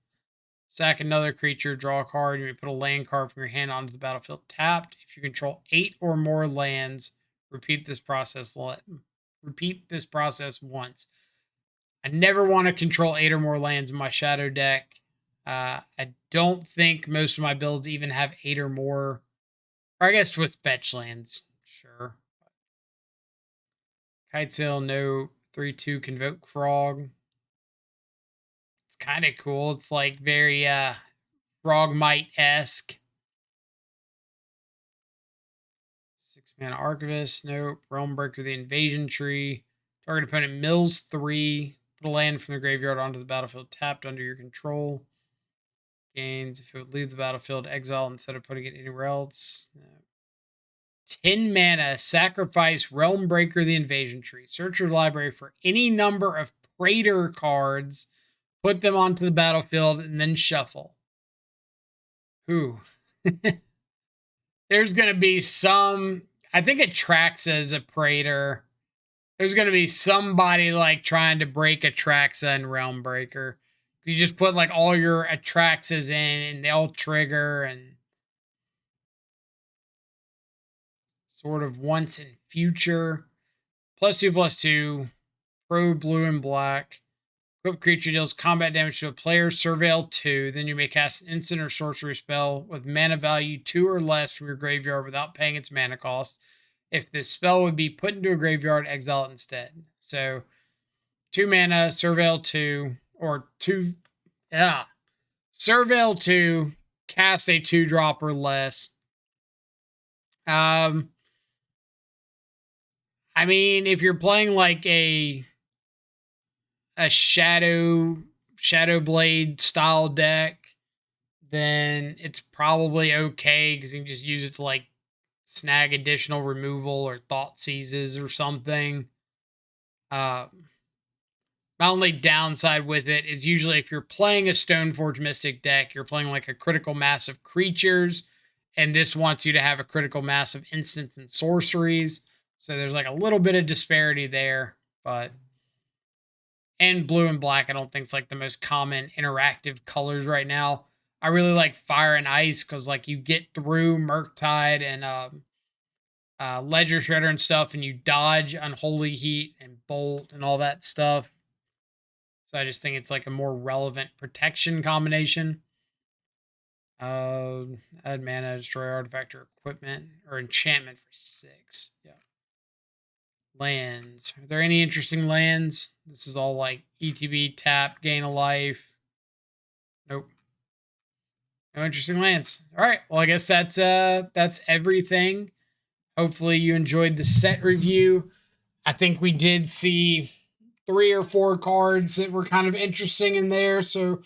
Sack another creature, draw a card. You may put a land card from your hand onto the battlefield tapped. If you control 8 or more lands, repeat this process. Repeat this process once. I never want to control 8 or more lands in my shadow deck. I don't think most of my builds even have 8 or more. Or I guess with fetch lands, sure. Kitesail, no. 3/2 Convoke Frog. It's kind of cool. It's like very Frogmite-esque. 6-mana Archivist. Nope. Realm Breaker, the Invasion Tree. Target opponent mills 3. Put a land from the graveyard onto the battlefield tapped under your control. Gains if it would leave the battlefield, exile instead of putting it anywhere else. No. 10 mana, sacrifice Realm Breaker, the Invasion Tree. Search your library for any number of Praetor cards, put them onto the battlefield, and then shuffle. Who? There's going to be some. I think Atraxa is a Praetor. There's going to be somebody like trying to break Atraxa and Realm Breaker. You just put like all your Atraxas in and they'll trigger and sort of once in future. +2/+2. Pro blue and black. Equipped creature deals combat damage to a player. Surveil 2. Then you may cast an instant or sorcery spell with mana value 2 or less from your graveyard without paying its mana cost. If this spell would be put into a graveyard, exile it instead. So 2 mana, Surveil 2, or 2. Yeah. Surveil 2, cast a 2-drop or less. I mean, if you're playing like a Shadow Blade style deck, then it's probably okay because you can just use it to like snag additional removal or thought seizes or something. My only downside with it is usually if you're playing a Stoneforge Mystic deck, you're playing like a critical mass of creatures, and this wants you to have a critical mass of instants and sorceries. So there's like a little bit of disparity there, but and blue and black I don't think it's like the most common interactive colors right now. I really like fire and ice because like you get through Murktide and Ledger Shredder and stuff, and you dodge Unholy Heat and Bolt and all that stuff. So I just think it's like a more relevant protection combination. Add mana, destroy artifact or equipment or enchantment for 6. Yeah. Lands. Are there any interesting lands? This is all like ETB, tap, gain a life. Nope. No interesting lands. All right. Well, I guess that's everything. Hopefully you enjoyed the set review. I think we did see 3 or 4 cards that were kind of interesting in there, so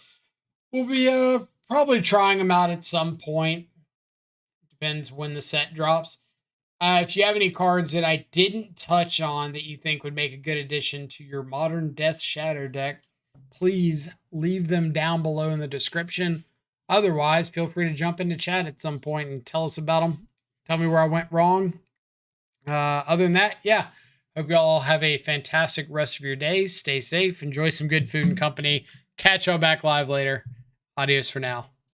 we'll be probably trying them out at some point. Depends when the set drops. If you have any cards that I didn't touch on that you think would make a good addition to your Modern Death Shadow deck, please leave them down below in the description. Otherwise, feel free to jump into chat at some point and tell us about them. Tell me where I went wrong. Other than that, yeah. Hope you all have a fantastic rest of your day. Stay safe. Enjoy some good food and company. Catch y'all back live later. Adios for now.